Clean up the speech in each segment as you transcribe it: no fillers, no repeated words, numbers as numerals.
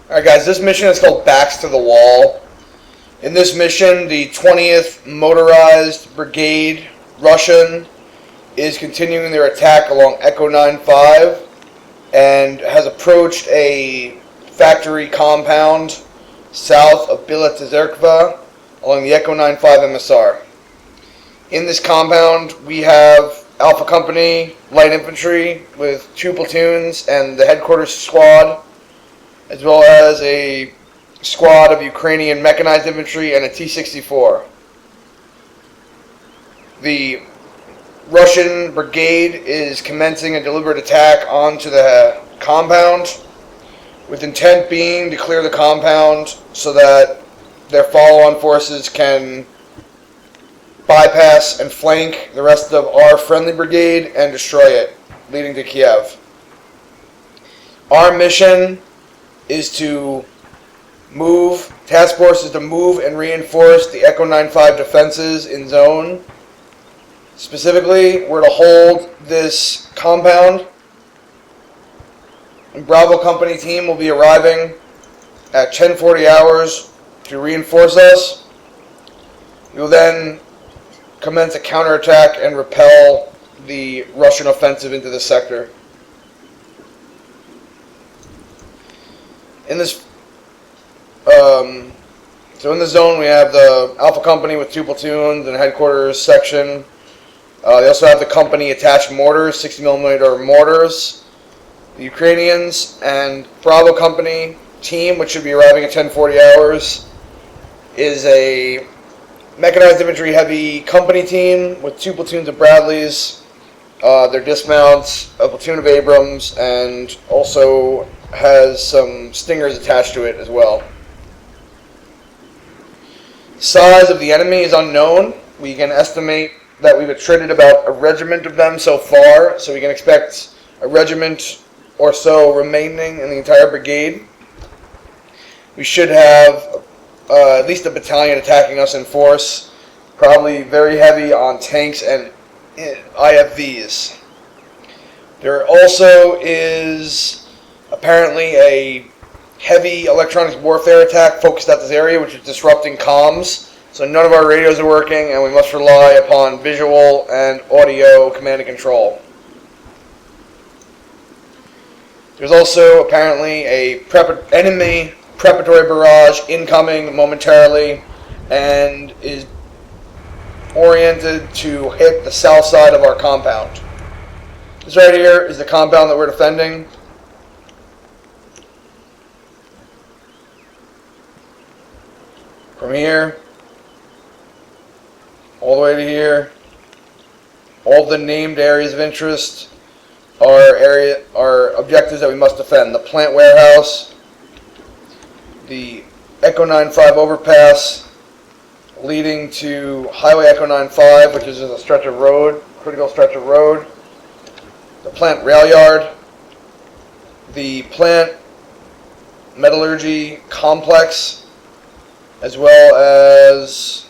Alright guys, this mission is called Backs to the Wall. In this mission, the 20th Motorized Brigade Russian is continuing their attack along Echo 9-5 and has approached a factory compound south of Biletizerkva along the Echo 9-5 MSR. In this compound, we have Alpha Company Light Infantry with 2 platoons and the headquarters squad, as well as a squad of Ukrainian mechanized infantry and a T-64. The Russian brigade is commencing a deliberate attack onto the compound, with intent being to clear the compound so that their follow-on forces can bypass and flank the rest of our friendly brigade and destroy it, leading to Kiev. Our mission is to task force is to move and reinforce the Echo 9-5 defenses in zone. Specifically, we're to hold this compound. And Bravo Company team will be arriving at 10:40 hours to reinforce us. We will then commence a counterattack and repel the Russian offensive into this sector. In this in the zone, we have the Alpha Company with 2 platoons and headquarters section. They also have the company attached mortars, 60mm mortars. The Ukrainians and Bravo Company team, which should be arriving at 10:40 hours, is a mechanized infantry heavy company team with 2 platoons of Bradleys, their dismounts, a platoon of Abrams, and also has some Stingers attached to it as well. Size of the enemy is unknown. We can estimate that we've attrited about a regiment of them so far, so we can expect a regiment or so remaining in the entire brigade. We should have at least a battalion attacking us in force, probably very heavy on tanks and IFVs. There also is apparently a heavy electronic warfare attack focused at this area, which is disrupting comms. So none of our radios are working, and we must rely upon visual and audio command and control. There's also apparently a enemy preparatory barrage incoming momentarily and is oriented to hit the south side of our compound. This right here is the compound that we're defending. From here, all the way to here, all the named areas of interest are objectives that we must defend. The plant warehouse, the Echo 9-5 overpass leading to Highway Echo 9-5, which is a stretch of road, critical stretch of road, the plant rail yard, the plant metallurgy complex, as well as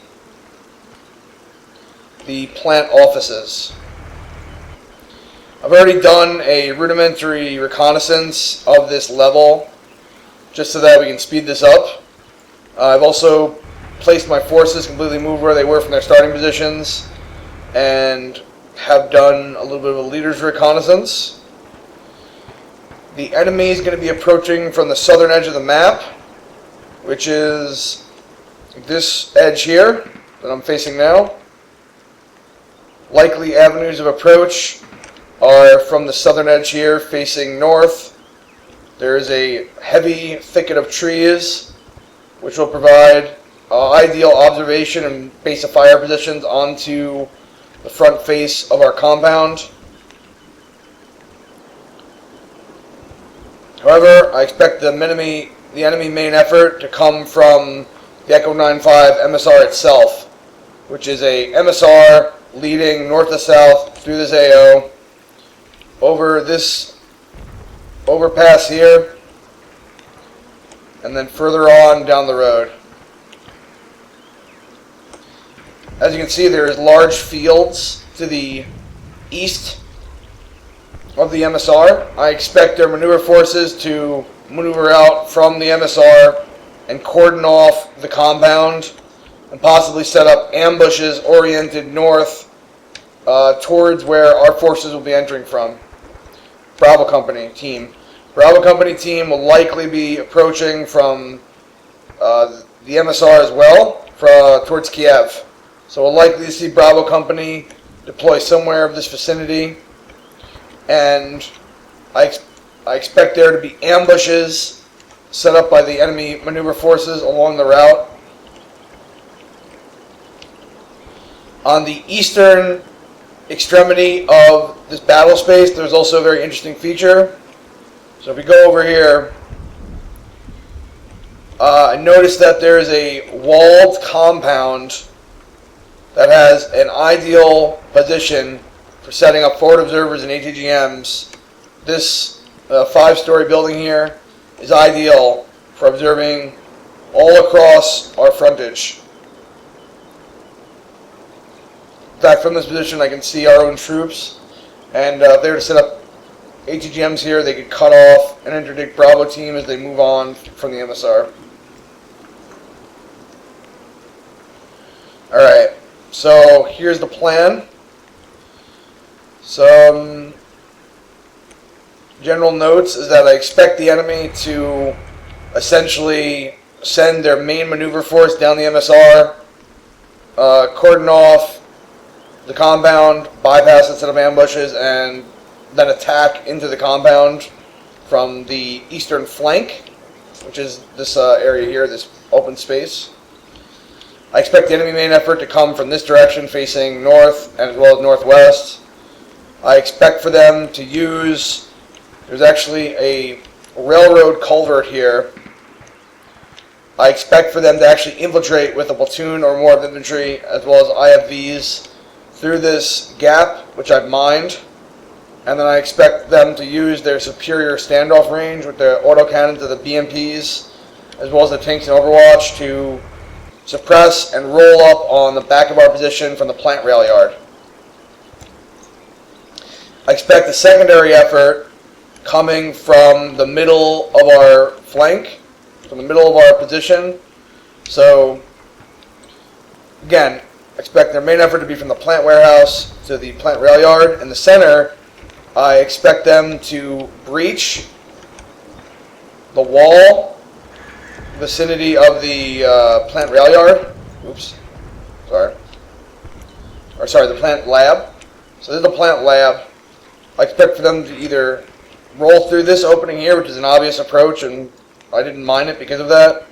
the plant offices. I've already done a rudimentary reconnaissance of this level just so that we can speed this up. I've also placed my forces completely moved where they were from their starting positions and have done a little bit of a leader's reconnaissance. The enemy is going to be approaching from the southern edge of the map, which is this edge here that I'm facing now. Likely avenues of approach are from the southern edge here facing north. There is a heavy thicket of trees which will provide ideal observation and base of fire positions onto the front face of our compound. However, I expect the enemy main effort to come from the Echo 9-5 MSR itself, which is a MSR leading north to south through this AO, over this overpass here, and then further on down the road. As you can see, there is large fields to the east of the MSR. I expect their maneuver forces to maneuver out from the MSR and cordon off the compound and possibly set up ambushes oriented north towards where our forces will be entering from. Bravo Company team. Bravo Company team will likely be approaching from the MSR as well towards Kiev. So we'll likely see Bravo Company deploy somewhere of this vicinity, and I expect there to be ambushes set up by the enemy maneuver forces along the route. On the eastern extremity of this battle space, there's also a very interesting feature. So if we go over here, I noticed that there is a walled compound that has an ideal position for setting up forward observers and ATGMs. This 5-story building here is ideal for observing all across our frontage. In fact, from this position I can see our own troops, and if they were to set up ATGMs here, they could cut off and interdict Bravo team as they move on from the MSR. Alright, so here's the plan. Some general notes is that I expect the enemy to essentially send their main maneuver force down the MSR, cordon off the compound, bypass a set of ambushes, and then attack into the compound from the eastern flank, which is this area here, this open space. I expect the enemy main effort to come from this direction, facing north and as well as northwest. I expect for them to use, there's actually a railroad culvert here. I expect for them to actually infiltrate with a platoon or more of infantry as well as IFVs through this gap, which I've mined. And then I expect them to use their superior standoff range with their autocannons of the BMPs as well as the tanks in Overwatch to suppress and roll up on the back of our position from the plant rail yard. I expect a secondary effort coming from the middle of our flank, from the middle of our position. So, again, I expect their main effort to be from the plant warehouse to the plant rail yard. In the center, I expect them to breach the wall vicinity of the plant rail yard. The plant lab. So this is the plant lab. I expect for them to either roll through this opening here, which is an obvious approach, and I didn't mind it because of that,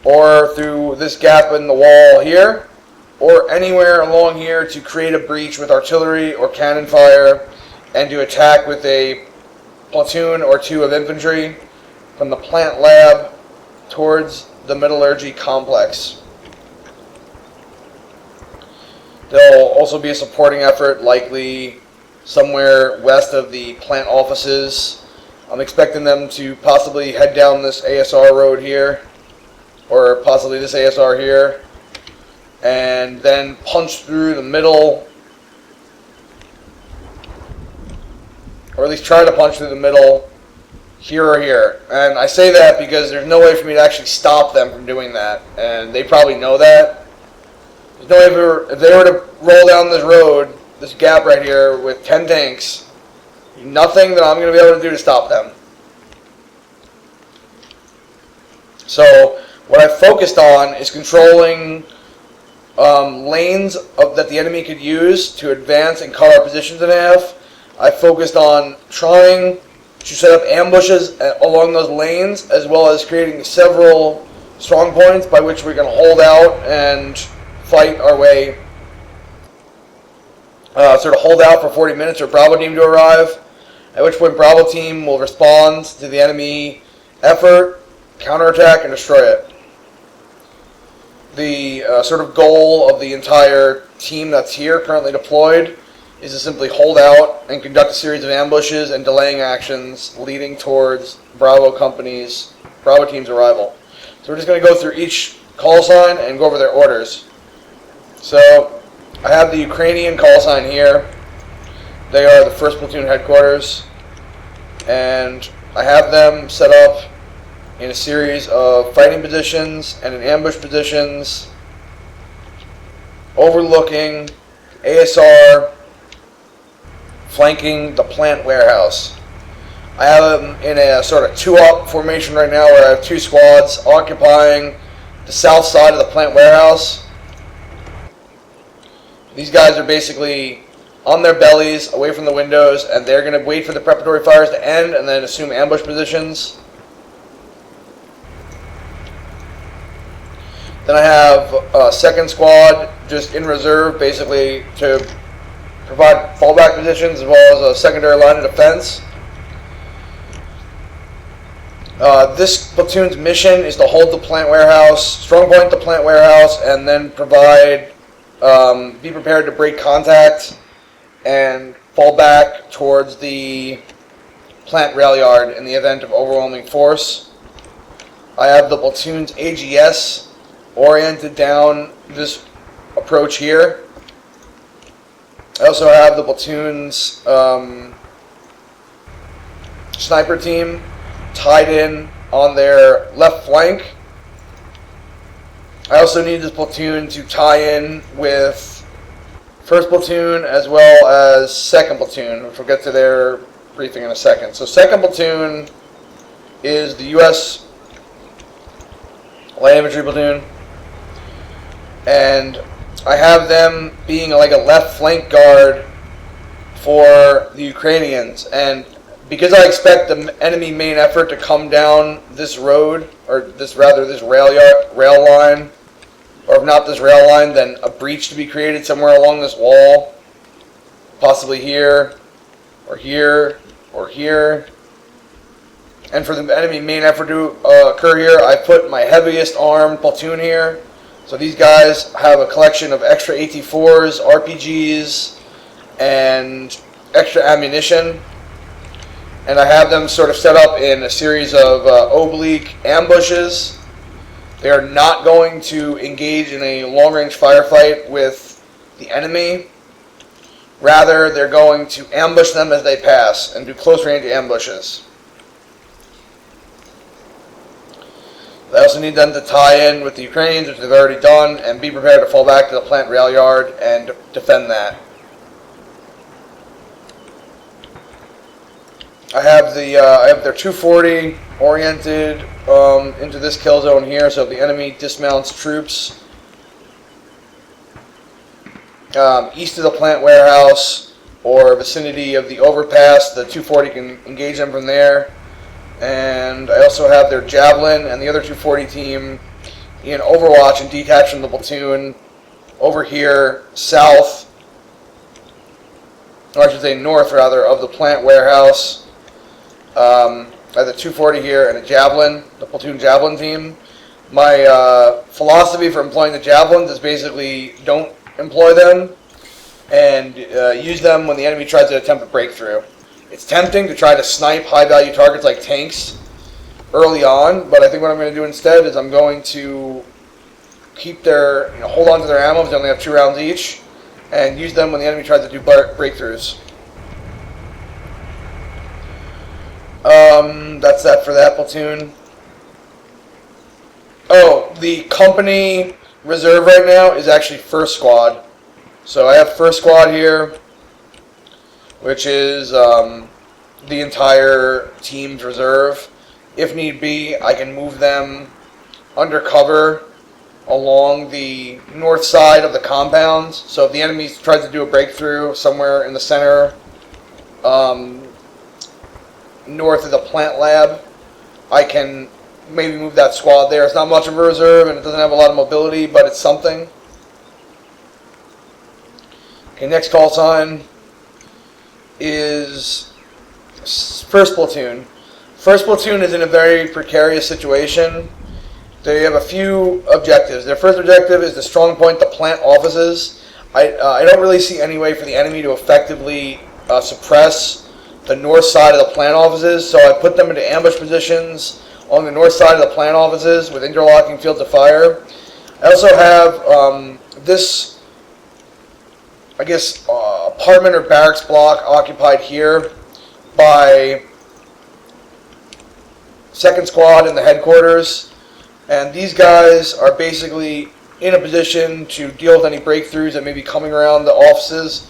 or through this gap in the wall here, or anywhere along here to create a breach with artillery or cannon fire, and to attack with a platoon or two of infantry from the plant lab towards the metallurgy complex. There'll also be a supporting effort, likely somewhere west of the plant offices. I'm expecting them to possibly head down this ASR road here, or possibly this ASR here, and then punch through the middle, or at least try to punch through the middle here or here. And I say that because there's no way for me to actually stop them from doing that, and they probably know that. There's no way if they were to roll down this road, this gap right here with 10 tanks, nothing that I'm going to be able to do to stop them. So what I focused on is controlling lanes that the enemy could use to advance and cut our positions in half. I focused on trying to set up ambushes along those lanes, as well as creating several strong points by which we can hold out and fight our way, sort of hold out for 40 minutes for Bravo team to arrive, at which point Bravo team will respond to the enemy effort, counterattack, and destroy it. The sort of goal of the entire team that's here currently deployed is to simply hold out and conduct a series of ambushes and delaying actions leading towards Bravo team's arrival. So we're just going to go through each call sign and go over their orders. So I have the Ukrainian call sign here. They are the 1st Platoon headquarters, and I have them set up in a series of fighting positions and in ambush positions, overlooking ASR, flanking the plant warehouse. I have them in a sort of two-up formation right now where I have two squads occupying the south side of the plant warehouse. These guys are basically on their bellies, away from the windows, and they're going to wait for the preparatory fires to end and then assume ambush positions. Then I have a second squad just in reserve, basically to provide fallback positions as well as a secondary line of defense. This platoon's mission is to hold the plant warehouse, strong point the plant warehouse, and then provide, be prepared to break contact and fall back towards the plant rail yard in the event of overwhelming force. I have the platoon's AGS oriented down this approach here. I also have the platoon's sniper team tied in on their left flank. I also need this platoon to tie in with first platoon as well as second platoon, which we'll get to their briefing in a second. So second platoon is the U.S. light infantry platoon, and I have them being like a left flank guard for the Ukrainians. And because I expect the enemy main effort to come down this road, or this rail line, or if not this rail line, then a breach to be created somewhere along this wall, possibly here, or here, or here. And for the enemy main effort to occur here, I put my heaviest armed platoon here. So these guys have a collection of extra AT-4s, RPGs, and extra ammunition. And I have them sort of set up in a series of oblique ambushes. They are not going to engage in a long-range firefight with the enemy. Rather, they're going to ambush them as they pass and do close-range ambushes. I also need them to tie in with the Ukrainians, which they've already done, and be prepared to fall back to the plant rail yard and defend that. I have their 240 oriented into this kill zone here, so if the enemy dismounts troops east of the plant warehouse or vicinity of the overpass, the 240 can engage them from there. And I also have their Javelin and the other 240 team in Overwatch and detached from the platoon over here south, or I should say north rather, of the plant warehouse. I have the 240 here and a Javelin, the platoon Javelin team. My philosophy for employing the Javelins is basically don't employ them and use them when the enemy tries to attempt a breakthrough. It's tempting to try to snipe high-value targets like tanks early on, but I think what I'm going to do instead is I'm going to keep their, hold on to their ammo because they only have 2 rounds each, and use them when the enemy tries to do breakthroughs. That's that for that platoon. Oh, the company reserve right now is actually first squad. So I have first squad here, which is the entire team's reserve. If need be, I can move them undercover along the north side of the compounds. So if the enemy tries to do a breakthrough somewhere in the center, north of the plant lab, I can maybe move that squad there. It's not much of a reserve and it doesn't have a lot of mobility, but it's something. Okay, next call sign is first platoon. First platoon is in a very precarious situation. They have a few objectives. Their first objective is to strong point the plant offices. I don't really see any way for the enemy to effectively suppress the north side of the plant offices, so I put them into ambush positions on the north side of the plant offices with interlocking fields of fire. I also have this, I guess, apartment or barracks block occupied here by second squad in the headquarters, and these guys are basically in a position to deal with any breakthroughs that may be coming around the offices,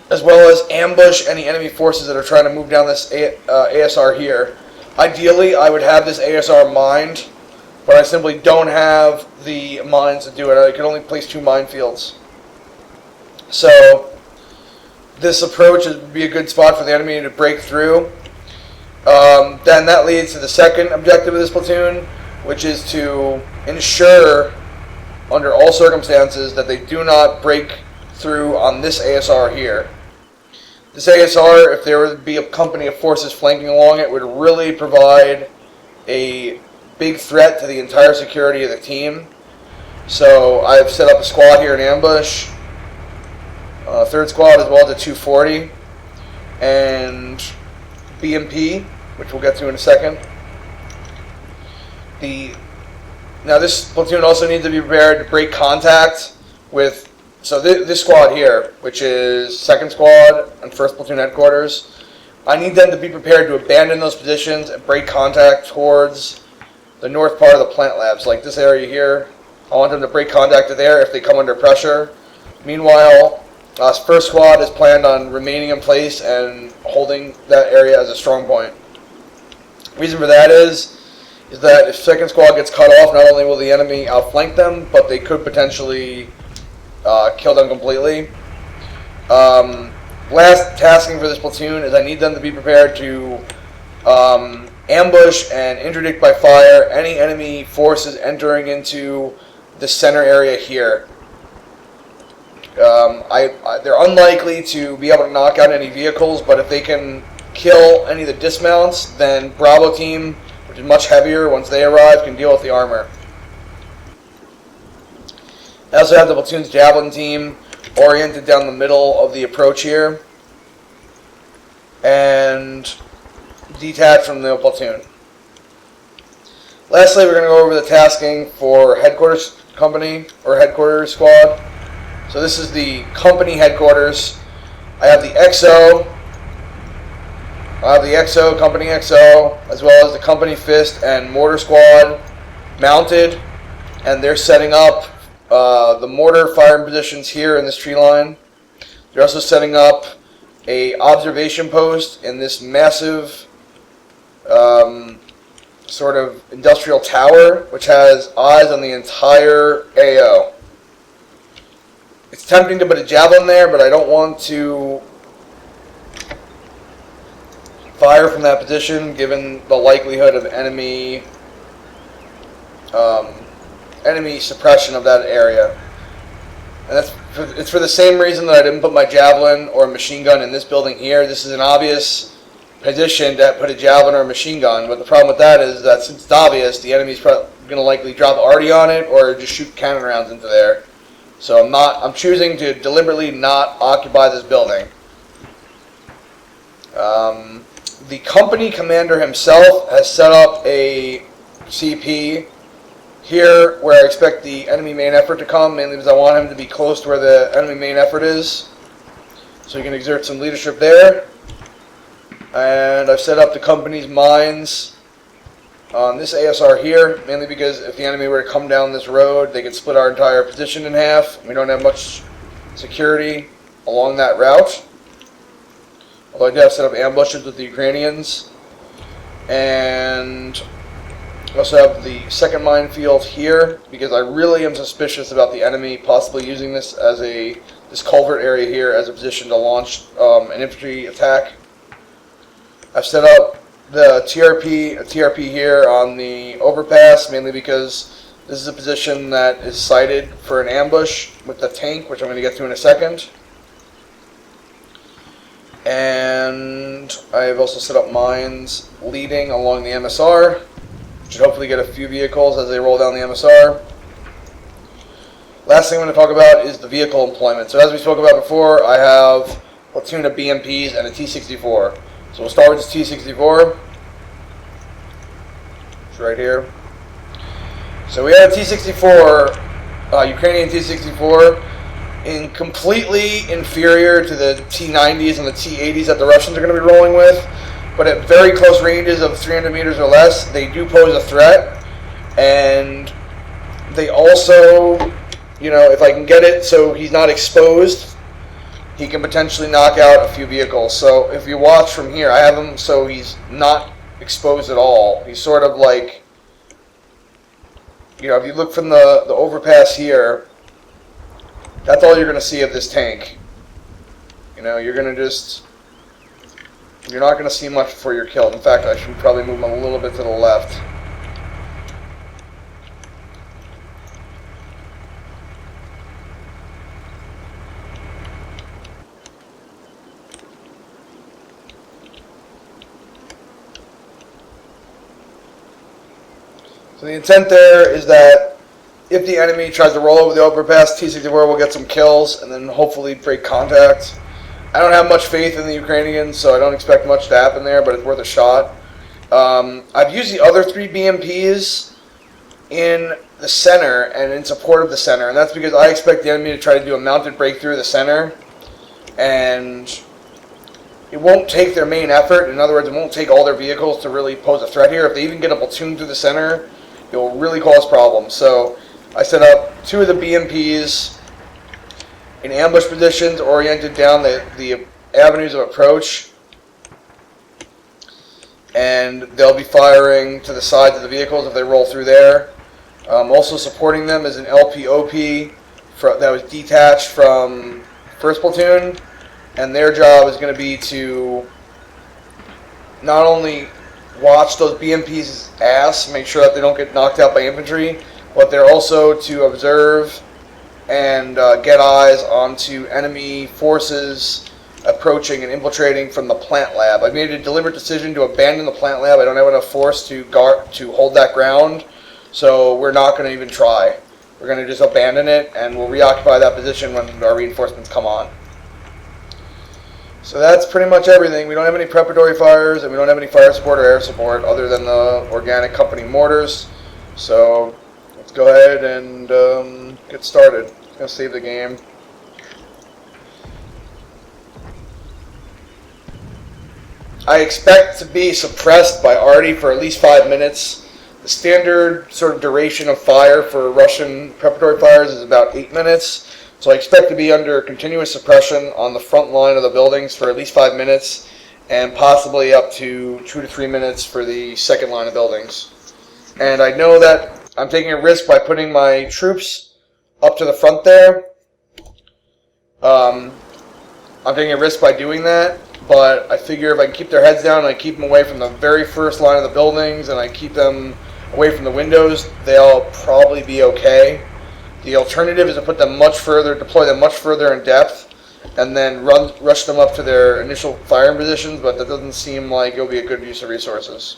as well as ambush any enemy forces that are trying to move down this ASR here. Ideally, I would have this ASR mined, but I simply don't have the mines to do it. I can only place 2 minefields. So this approach would be a good spot for the enemy to break through. Then that leads to the second objective of this platoon, which is to ensure, under all circumstances, that they do not break through on this ASR here. This ASR, if there would be a company of forces flanking along it, would really provide a big threat to the entire security of the team. So I've set up a squad here in ambush, third squad as well as a 240, and BMP, which we'll get to in a second. Now this platoon also needs to be prepared to break contact with, so this squad here, which is second squad and first platoon headquarters, I need them to be prepared to abandon those positions and break contact towards the north part of the plant labs, like this area here. I want them to break contact to there if they come under pressure. Meanwhile, first squad is planned on remaining in place and holding that area as a strong point. Reason for that is that if second squad gets cut off, not only will the enemy outflank them, but they could potentially kill them completely. Last tasking for this platoon is I need them to be prepared to ambush and interdict by fire any enemy forces entering into the center area here. They're unlikely to be able to knock out any vehicles, but if they can kill any of the dismounts, then Bravo team, which is much heavier, once they arrive, can deal with the armor. I also have the platoon's javelin team oriented down the middle of the approach here and detached from the platoon. Lastly, we're going to go over the tasking for headquarters company or headquarters squad. So this is the company headquarters. I have the XO, company XO, as well as the company fist and mortar squad mounted, and they're setting up the mortar firing positions here in this tree line. They're also setting up a observation post in this massive sort of industrial tower, which has eyes on the entire AO. It's tempting to put a javelin there, but I don't want to fire from that position given the likelihood of enemy suppression of that area. And it's for the same reason that I didn't put my javelin or machine gun in this building here. This is an obvious position to put a javelin or a machine gun, but the problem with that is that since it's obvious, the enemy's probably going to likely drop arty on it or just shoot cannon rounds into there. So I'm choosing to deliberately not occupy this building. The company commander himself has set up a CP here where I expect the enemy main effort to come, mainly because I want him to be close to where the enemy main effort is, so he can exert some leadership there. And I've set up the company's mines on this ASR here, mainly because if the enemy were to come down this road, they could split our entire position in half. We don't have much security along that route. Although I do have set up ambushes with the Ukrainians. And I also have the second minefield here, because I really am suspicious about the enemy possibly using this as this culvert area here as a position to launch an infantry attack. I've set up the TRP here on the overpass, mainly because this is a position that is sited for an ambush with the tank, which I'm going to get to in a second. And I've also set up mines leading along the MSR. Should hopefully get a few vehicles as they roll down the MSR. Last thing I'm going to talk about is the vehicle employment. So as we spoke about before, I have a platoon of BMPs and a T-64. So we'll start with this T-64. It's right here. So we have a T-64, Ukrainian T-64, completely inferior to the T-90s and the T-80s that the Russians are going to be rolling with. but at very close ranges of 300 meters or less, they do pose a threat. And they also, if I can get it so he's not exposed, he can potentially knock out a few vehicles. So if you watch from here, I have him so he's not exposed at all. He's sort of like, if you look from the overpass here, that's all you're going to see of this tank. You're not going to see much before you're killed. In fact, I should probably move him a little bit to the left. So the intent there is that if the enemy tries to roll over the overpass, T-64 will get some kills and then hopefully break contact. I don't have much faith in the Ukrainians, so I don't expect much to happen there, but it's worth a shot. I've used the other 3 BMPs in the center and in support of the center, and that's because I expect the enemy to try to do a mounted breakthrough of the center, and it won't take their main effort. In other words, it won't take all their vehicles to really pose a threat here. If they even get a platoon through the center, it will really cause problems. So I set up 2 of the BMPs in ambush positions oriented down the avenues of approach, and they'll be firing to the sides of the vehicles if they roll through there. Also supporting them is an LPOP that was detached from 1st Platoon, and their job is going to be to not only watch those BMPs' ass, make sure that they don't get knocked out by infantry, but they're also to observe and get eyes onto enemy forces approaching and infiltrating from the plant lab. I made a deliberate decision to abandon the plant lab. I don't have enough force to hold that ground, so we're not going to even try. We're going to just abandon it, and we'll reoccupy that position when our reinforcements come on. So that's pretty much everything. We don't have any preparatory fires, and we don't have any fire support or air support other than the organic company mortars. So let's go ahead and get started. I'm going to save the game. I expect to be suppressed by Arty for at least 5 minutes. The standard sort of duration of fire for Russian preparatory fires is about 8 minutes. So I expect to be under continuous suppression on the front line of the buildings for at least 5 minutes, and possibly up to 2 to 3 minutes for the second line of buildings. And I know that I'm taking a risk by putting my troops up to the front there. I'm taking a risk by doing that, but I figure if I can keep their heads down and I keep them away from the very first line of the buildings and I keep them away from the windows, they'll probably be okay. The alternative is to put them deploy them much further in depth, and then rush them up to their initial firing positions, but that doesn't seem like it'll be a good use of resources.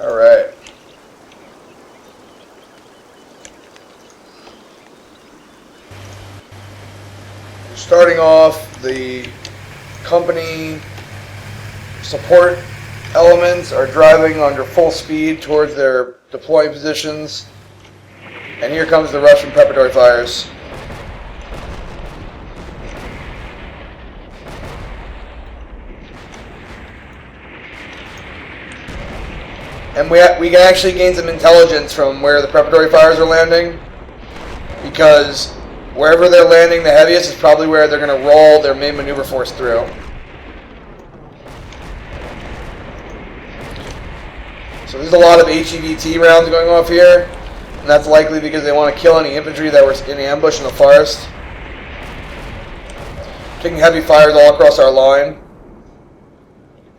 Alright. Starting off, the company support elements are driving under full speed towards their deploying positions. And here comes the Russian preparatory fires. And we can actually gain some intelligence from where the preparatory fires are landing, because wherever they're landing the heaviest is probably where they're going to roll their main maneuver force through. So there's a lot of HEVT rounds going off here, and that's likely because they want to kill any infantry that were in ambush in the forest. Taking heavy fires all across our line.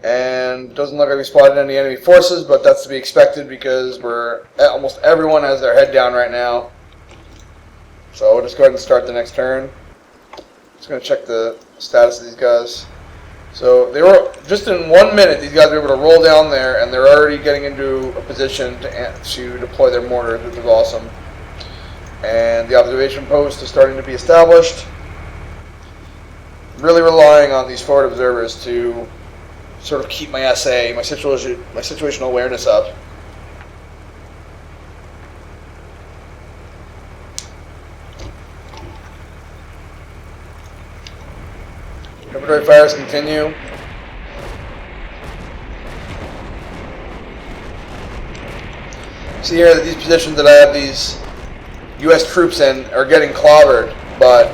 And it doesn't look like we spotted any enemy forces, but that's to be expected because almost everyone has their head down right now. So we'll just go ahead and start the next turn. Just going to check the status of these guys. So they were, just in 1 minute, these guys were able to roll down there, and they're already getting into a position to deploy their mortars, which is awesome. And the observation post is starting to be established. Really relying on these forward observers to sort of keep my SA, my situational awareness up. Preparatory fires continue. See here that these positions that I have these U.S. troops in are getting clobbered, but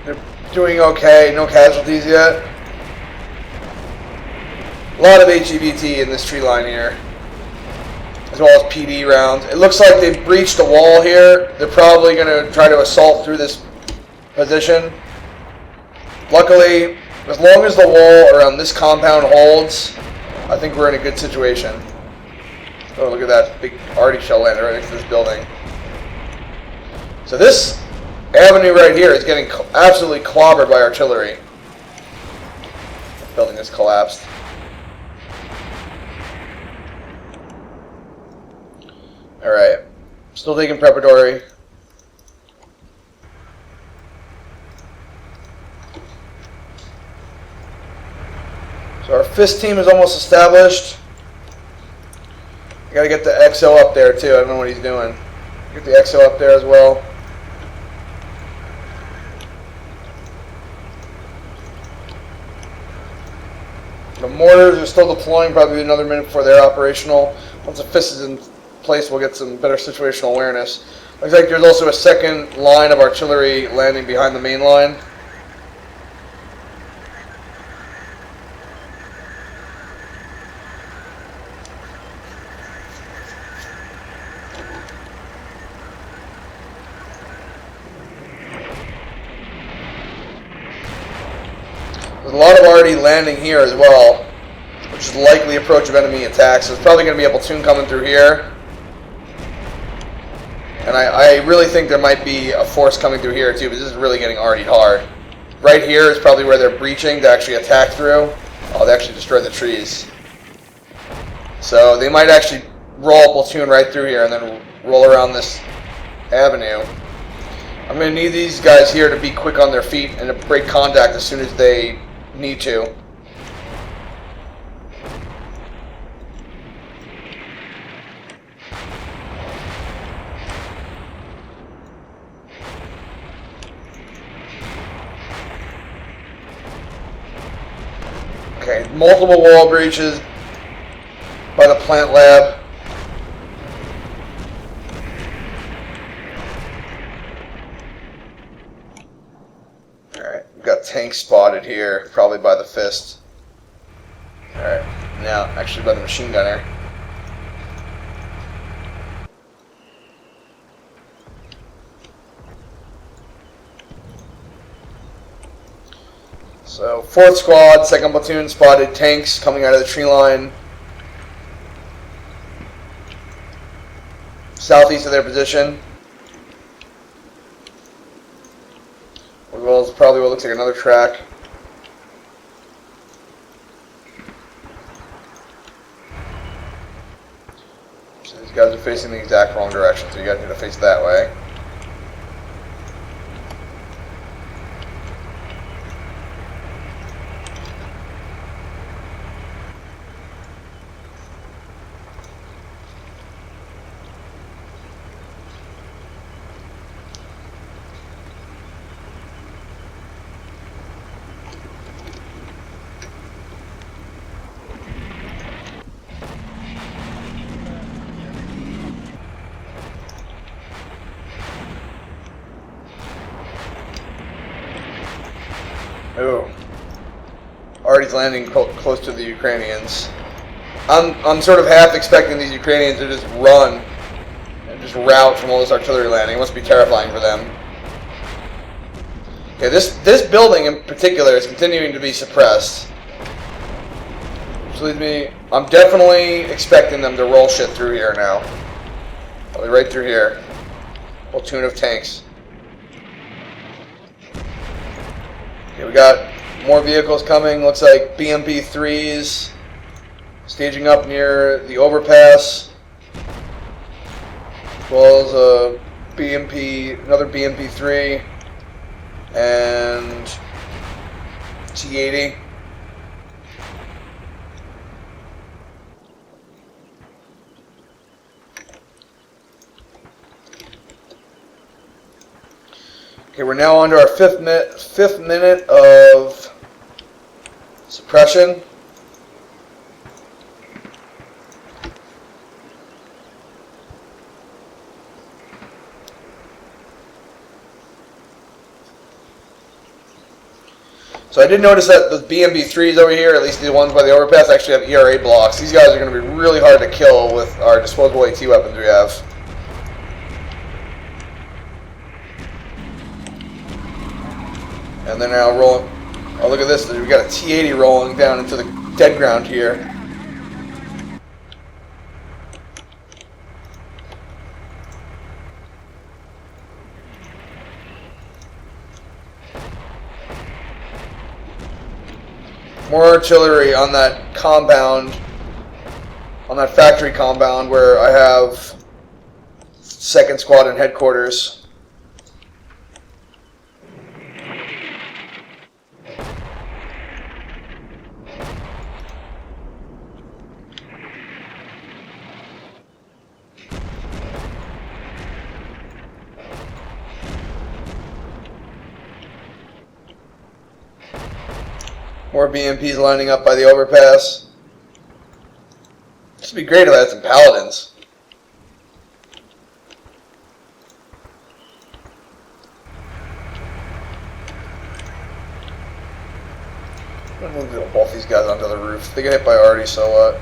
they're doing okay. No casualties yet. A lot of HEVT in this tree line here, as well as PD rounds. It looks like they've breached the wall here. They're probably going to try to assault through this position. Luckily, as long as the wall around this compound holds, I think we're in a good situation. Oh, look at that big arty shell landing right next to this building. So this avenue right here is getting absolutely clobbered by artillery. The building has collapsed. Alright, still taking preparatory. So our fist team is almost established. I gotta get the XO up there too. I don't know what he's doing. Get the XO up there as well. The mortars are still deploying, probably another minute before they're operational. Once the fist is in place, we'll get some better situational awareness. Looks like there's also a second line of artillery landing behind the main line. There's a lot of already landing here as well, which is likely approach of enemy attacks. So there's probably going to be a platoon coming through here. And I really think there might be a force coming through here too, but this is really getting already hard. Right here is probably where they're breaching to actually attack through. Oh, they actually destroyed the trees. So they might actually roll a platoon right through here and then roll around this avenue. I'm going to need these guys here to be quick on their feet and to break contact as soon as they need to. Okay, multiple wall breaches by the plant lab. Alright, we've got tanks spotted here, probably by the fist. Alright, now actually by the machine gunner. So, 4th squad, 2nd platoon spotted tanks coming out of the tree line. Southeast of their position. As well as probably what looks like another track. So these guys are facing the exact wrong direction, so you guys need to face that way. Oh, already landing close to the Ukrainians. I'm sort of half expecting these Ukrainians to just run and just rout from all this artillery landing. It must be terrifying for them. Okay, this building in particular is continuing to be suppressed, which leads me. I'm definitely expecting them to roll shit through here now. Probably right through here. Platoon of tanks. Okay, we got more vehicles coming. Looks like BMP-3s staging up near the overpass, as well as a BMP, another BMP-3, and T-80. Okay, we're now on to our fifth minute of suppression. So I did notice that the BMP-3s over here, at least the ones by the overpass, actually have ERA blocks. These guys are going to be really hard to kill with our disposable AT weapons we have. And they're now rolling. Oh, look at this. We got a T-80 rolling down into the dead ground here. More artillery on that compound, on that factory compound where I have 2nd Squadron headquarters. More BMPs lining up by the overpass. This would be great if I had some paladins. I'm going to move both these guys onto the roof. If they get hit by Artie, so what?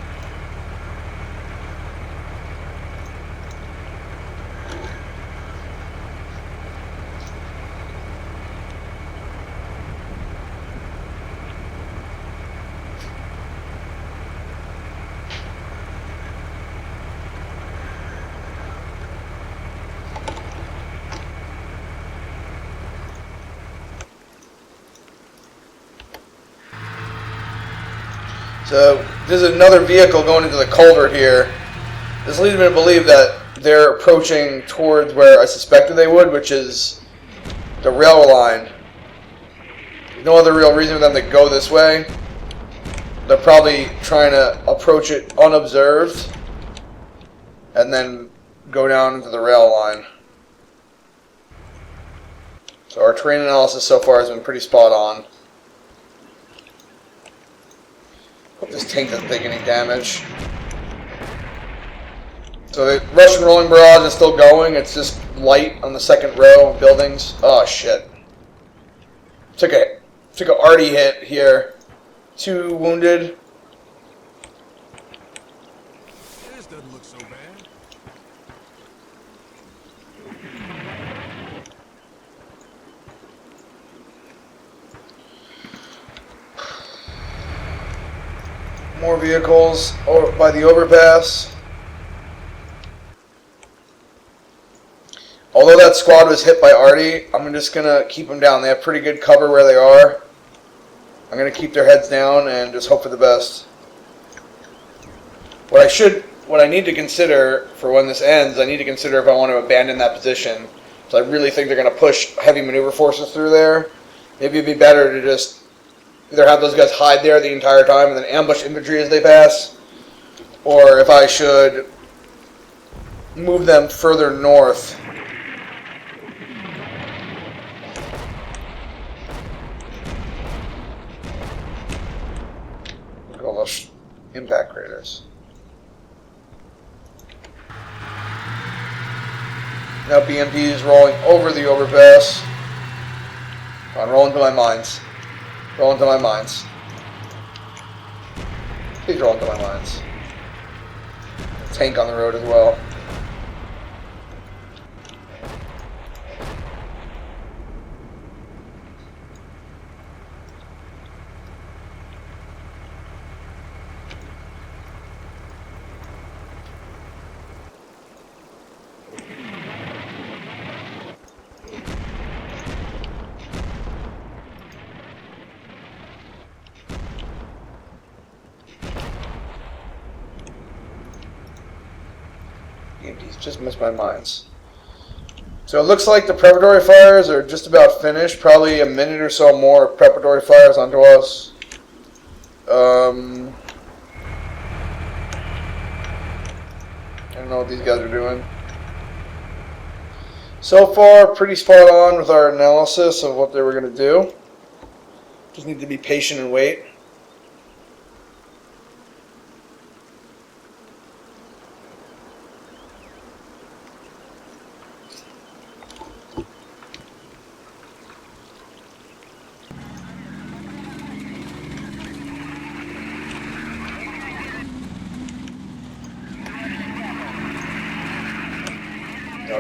So there's another vehicle going into the culvert here. This leads me to believe that they're approaching towards where I suspected they would, which is the rail line. There's no other real reason for them to go this way. They're probably trying to approach it unobserved and then go down into the rail line. So our terrain analysis so far has been pretty spot on. Hope this tank doesn't take any damage. So the Russian rolling barrage is still going. It's just light on the 2nd row of buildings. Oh shit! Took a arty hit here. 2 wounded. This doesn't look so bad. More vehicles by the overpass. Although that squad was hit by Artie, I'm just going to keep them down. They have pretty good cover where they are. I'm going to keep their heads down and just hope for the best. What I need to consider for when this ends, I need to consider if I want to abandon that position. So I really think they're going to push heavy maneuver forces through there. Maybe it'd be better to just either have those guys hide there the entire time and then ambush infantry as they pass, or if I should move them further north. Look at all those impact craters. Now BMP is rolling over the overpass. I'm rolling to my mines. Roll into my mines. Please roll into my mines. Tank on the road as well. Just missed my mines. So it looks like the preparatory fires are just about finished. Probably a minute or so more preparatory fires onto us. I don't know what these guys are doing. So far, pretty spot on with our analysis of what they were going to do. Just need to be patient and wait.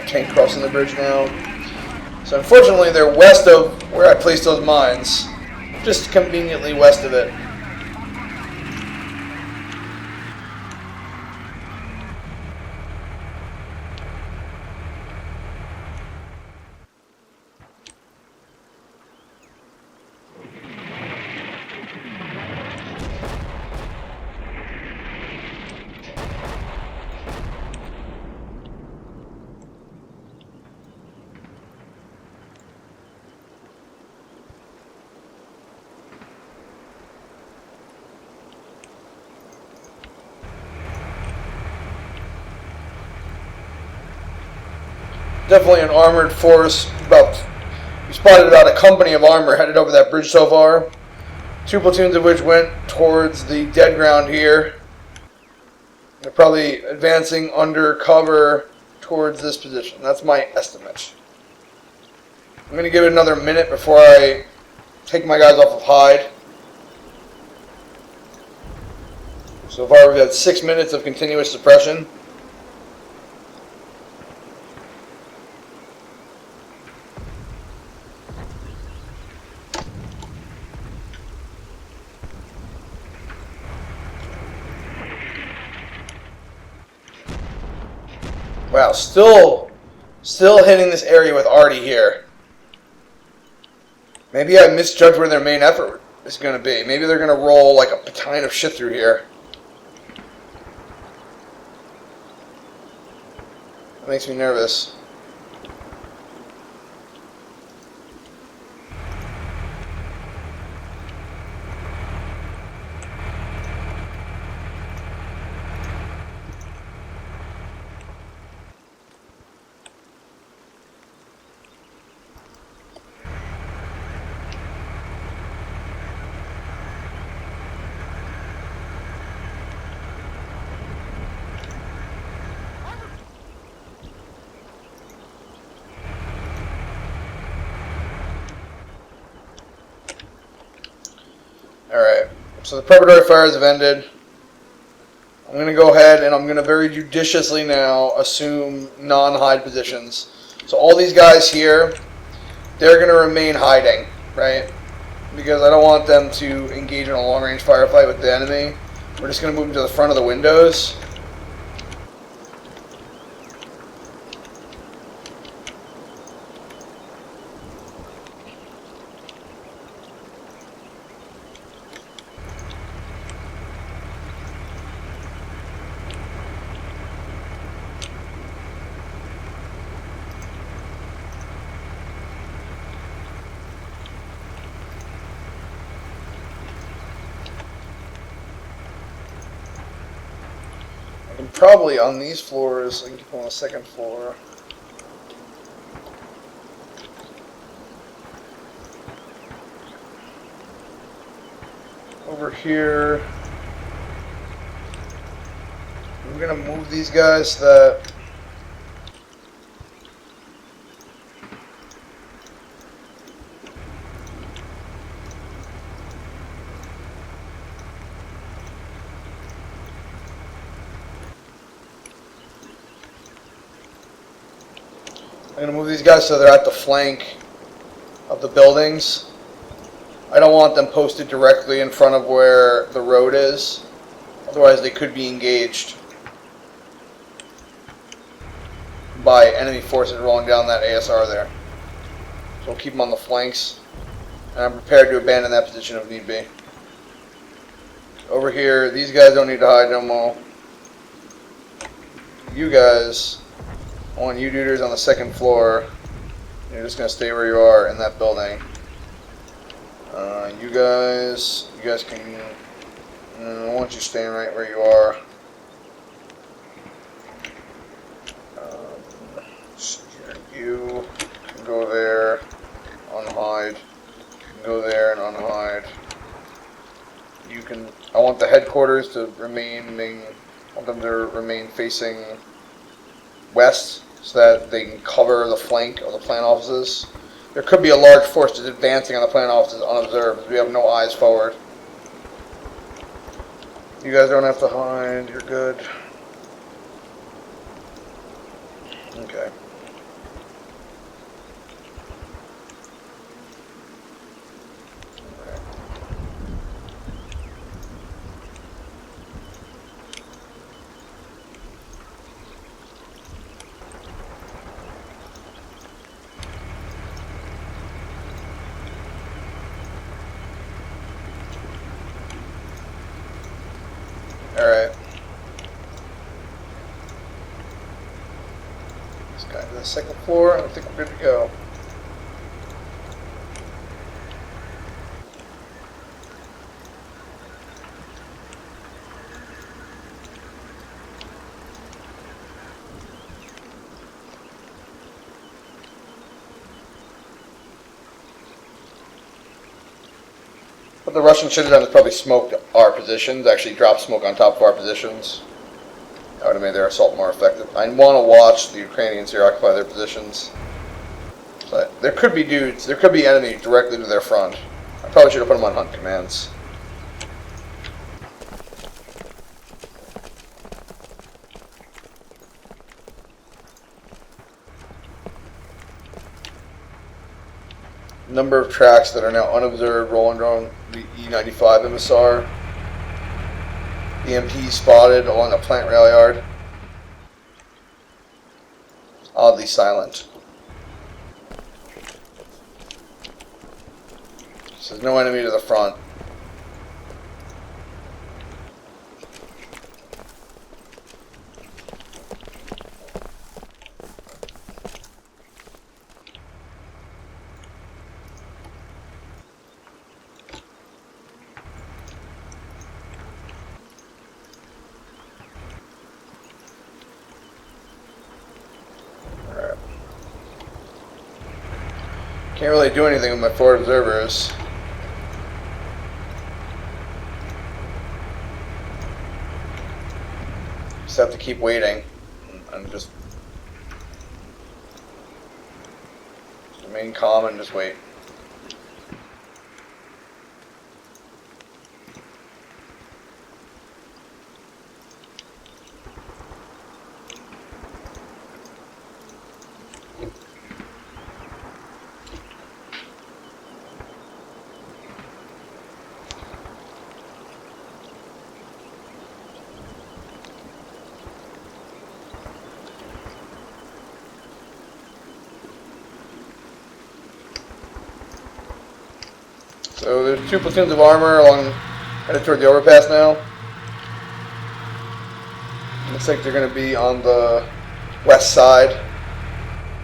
Tank crossing the bridge now. So unfortunately they're west of where I placed those mines. Just conveniently west of it. Definitely an armored force. We spotted about a company of armor headed over that bridge so far. 2 platoons of which went towards the dead ground here. They're probably advancing under cover towards this position. That's my estimate. I'm going to give it another minute before I take my guys off of hide. So far we've had 6 minutes of continuous suppression. Wow, still hitting this area with arty here. Maybe I misjudged where their main effort is going to be. Maybe they're going to roll like a battalion of shit through here. That makes me nervous. Alright, so the preparatory fires have ended. I'm going to go ahead and I'm going to very judiciously now assume non-hide positions. So all these guys here, they're going to remain hiding, right? Because I don't want them to engage in a long-range firefight with the enemy. We're just going to move them to the front of the windows. And probably on these floors, I can keep on the second floor. Over here, I'm going to move these guys that I'm going to move these guys so they're at the flank of the buildings. I don't want them posted directly in front of where the road is. Otherwise they could be engaged by enemy forces rolling down that ASR there. So we'll keep them on the flanks. And I'm prepared to abandon that position if need be. Over here, these guys don't need to hide no more. You guys, I want you dudes on the second floor. You're just gonna stay where you are in that building. You guys can. I want you staying right where you are. You can go there, unhide. You can go there and unhide. You can. I want the headquarters to remain. I want them to remain facing west, so that they can cover the flank of the plant offices. There could be a large force just advancing on the plant offices unobserved. We have no eyes forward. You guys don't have to hide. You're good. Okay. Alright. This guy to the second floor. I think we're good to go. What the Russians should have done is probably smoked our positions, actually dropped smoke on top of our positions. That would have made their assault more effective. I want to watch the Ukrainians here occupy their positions. But there could be dudes, there could be enemy directly to their front. I probably should have put them on hunt commands. Number of tracks that are now unobserved rolling around the E95 MSR. EMP spotted along a plant rail yard. Oddly silent. So there's no enemy to the front. Can't really do anything with my forward observers. Just have to keep waiting and just remain calm and just wait. So there's 2 platoons of armor headed toward the overpass now. Looks like they're going to be on the west side.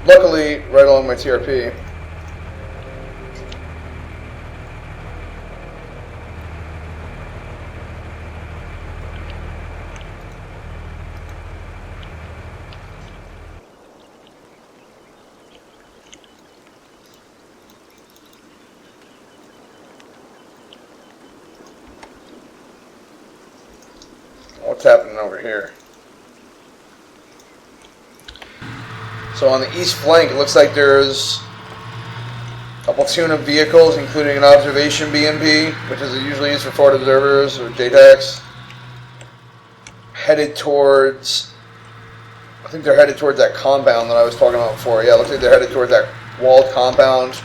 Luckily, right along my TRP. What's happening over here? So on the east flank, it looks like there's a platoon of vehicles, including an observation BMP, which is usually used for forward observers or JTACs, headed towards, I think they're headed towards that compound that I was talking about before. Yeah, it looks like they're headed towards that walled compound.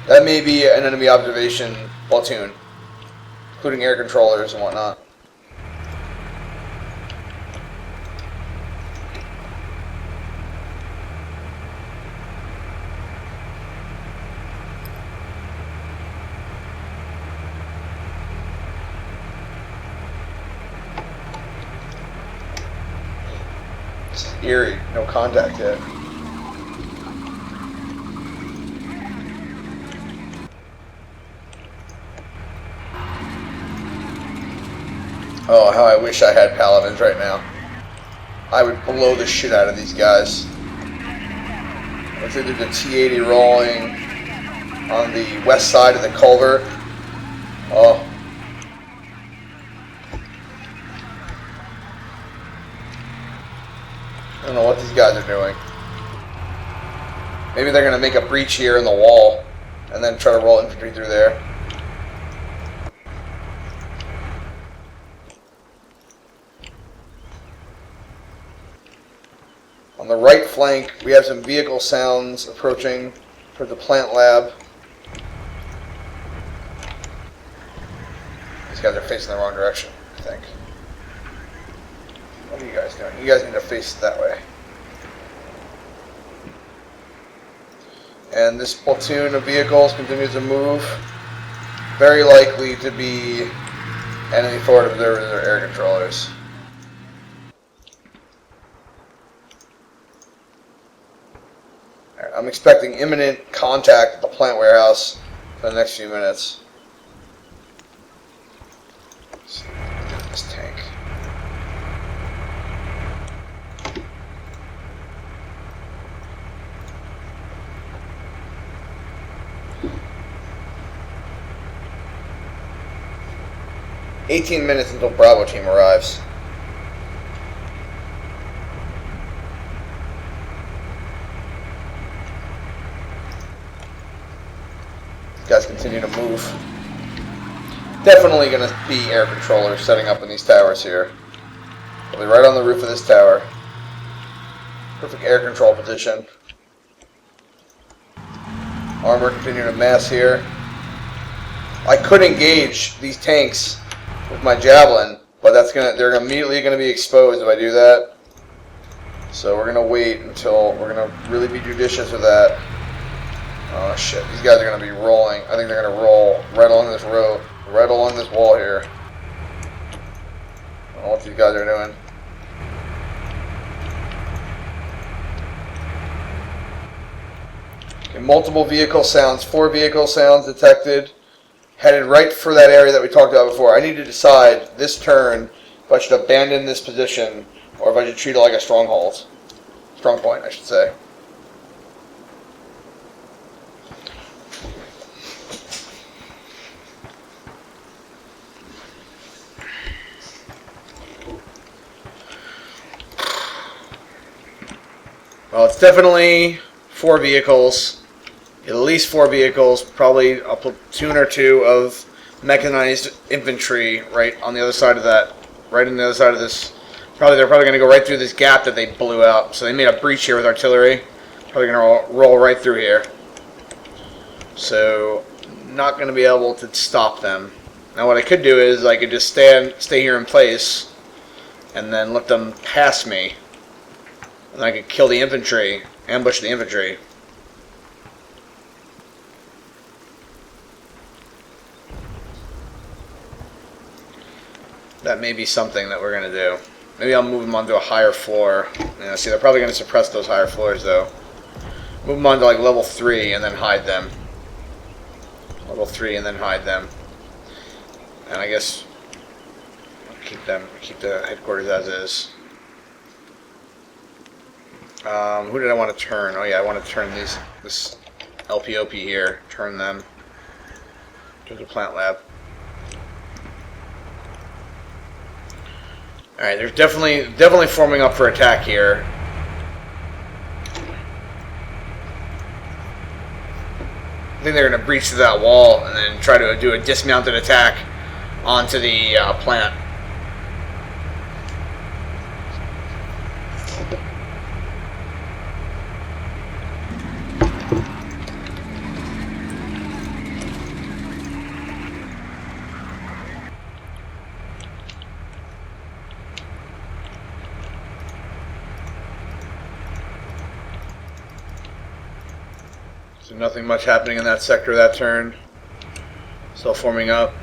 That may be an enemy observation platoon, including air controllers and whatnot. Eerie, no contact yet. Oh, how I wish I had paladins right now. I would blow the shit out of these guys. Looks like there's a T-80 rolling on the west side of the culvert. Oh. I don't know what these guys are doing. Maybe they're going to make a breach here in the wall and then try to roll infantry through there. On the right flank, we have some vehicle sounds approaching toward the plant lab. These guys are facing the wrong direction, I think. What are you guys doing? You guys need to face that way. And this platoon of vehicles continues to move. Very likely to be enemy forward observers or air controllers. I'm expecting imminent contact at the plant warehouse for the next few minutes. Let's see, this tank. "18 minutes until Bravo team arrives." Guys continue to move. Definitely going to be air controllers setting up in these towers here. They'll be right on the roof of this tower. Perfect air control position. Armor continuing to mass here. I could engage these tanks with my javelin, but they're immediately going to be exposed if I do that. So we're going to wait until we're going to really be judicious with that. Oh shit, these guys are going to be rolling. I think they're going to roll right along this road, right along this wall here. I don't know what these guys are doing. Okay, multiple vehicle sounds, 4 vehicle sounds detected. Headed right for that area that we talked about before. I need to decide this turn if I should abandon this position or if I should treat it like a stronghold. Strong point, I should say. Well, it's definitely 4 vehicles. At least 4 vehicles, probably a platoon or 2 of mechanized infantry right on the other side of that, right on the other side of this. They're probably going to go right through this gap that they blew out. So they made a breach here with artillery. Probably going to roll right through here. So not going to be able to stop them. Now what I could do is I could just stay here in place and then let them pass me. And I could kill the infantry, ambush the infantry. That may be something that we're going to do. Maybe I'll move them onto a higher floor. See, they're probably going to suppress those higher floors, though. Move them onto like level 3 and then hide them. Level 3 and then hide them. And I guess I'll keep the headquarters as is. Who did I want to turn? Oh yeah, I want to turn this LPOP here. Turn them to the plant lab. All right, there's definitely forming up for attack here. I think they're going to breach through that wall and then try to do a dismounted attack onto the plant. So nothing much happening in that sector that turn. Still forming up.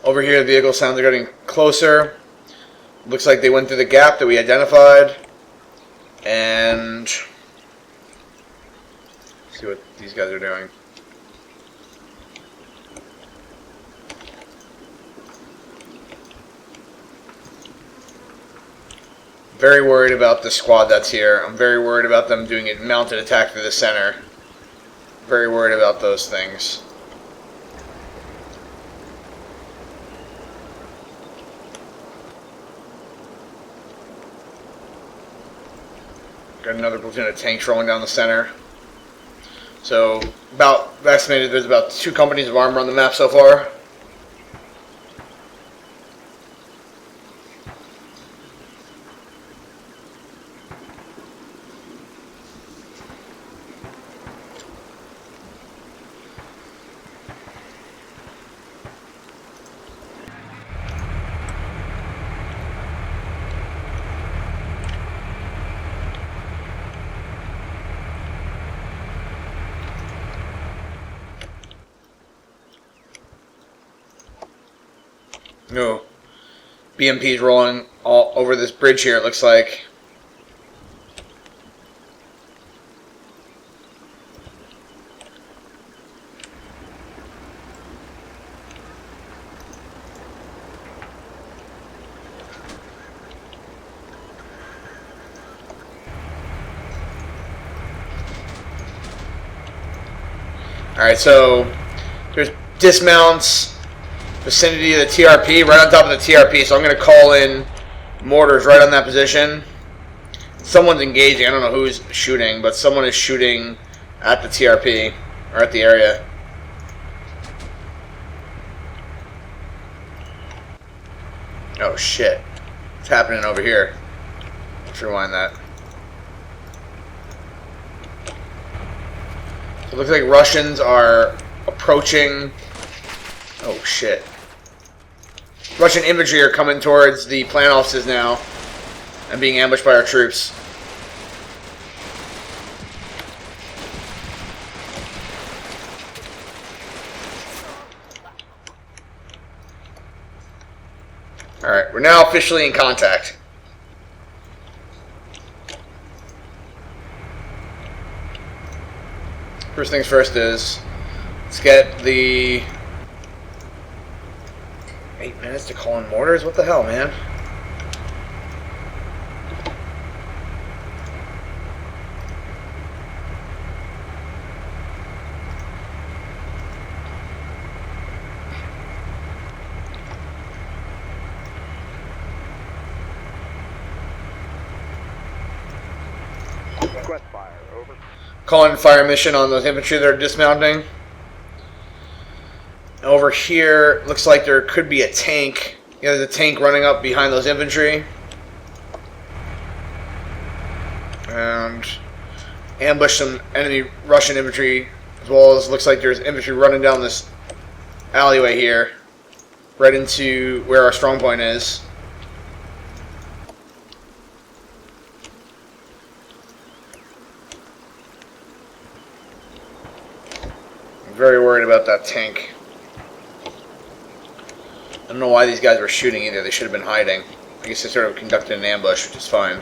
Over here, the vehicle sounds are getting closer. Looks like they went through the gap that we identified. And see what these guys are doing. Very worried about the squad that's here. I'm very worried about them doing a mounted attack through the center. Very worried about those things. Got another platoon of tanks rolling down the center. So, about estimated there's about 2 companies of armor on the map so far. No. BMP's rolling all over this bridge here, it looks like. Alright, so there's dismounts vicinity of the TRP, right on top of the TRP, so I'm going to call in mortars right on that position. Someone's engaging, I don't know who's shooting, but someone is shooting at the TRP, or at the area. Oh shit, what's happening over here? Let's rewind that. So it looks like Russians are approaching. Oh shit. Russian infantry are coming towards the plant offices now and being ambushed by our troops. Alright, we're now officially in contact. First things first is, let's get the 8 minutes to call in mortars? What the hell, man? Request fire, over. Calling fire mission on those infantry that are dismounting. Over here, looks like there could be a tank. Yeah, there's a tank running up behind those infantry. And ambush some enemy Russian infantry, as well as looks like there's infantry running down this alleyway here, right into where our strong point is. I'm very worried about that tank. I don't know why these guys were shooting either. They should have been hiding. I guess they sort of conducted an ambush, which is fine.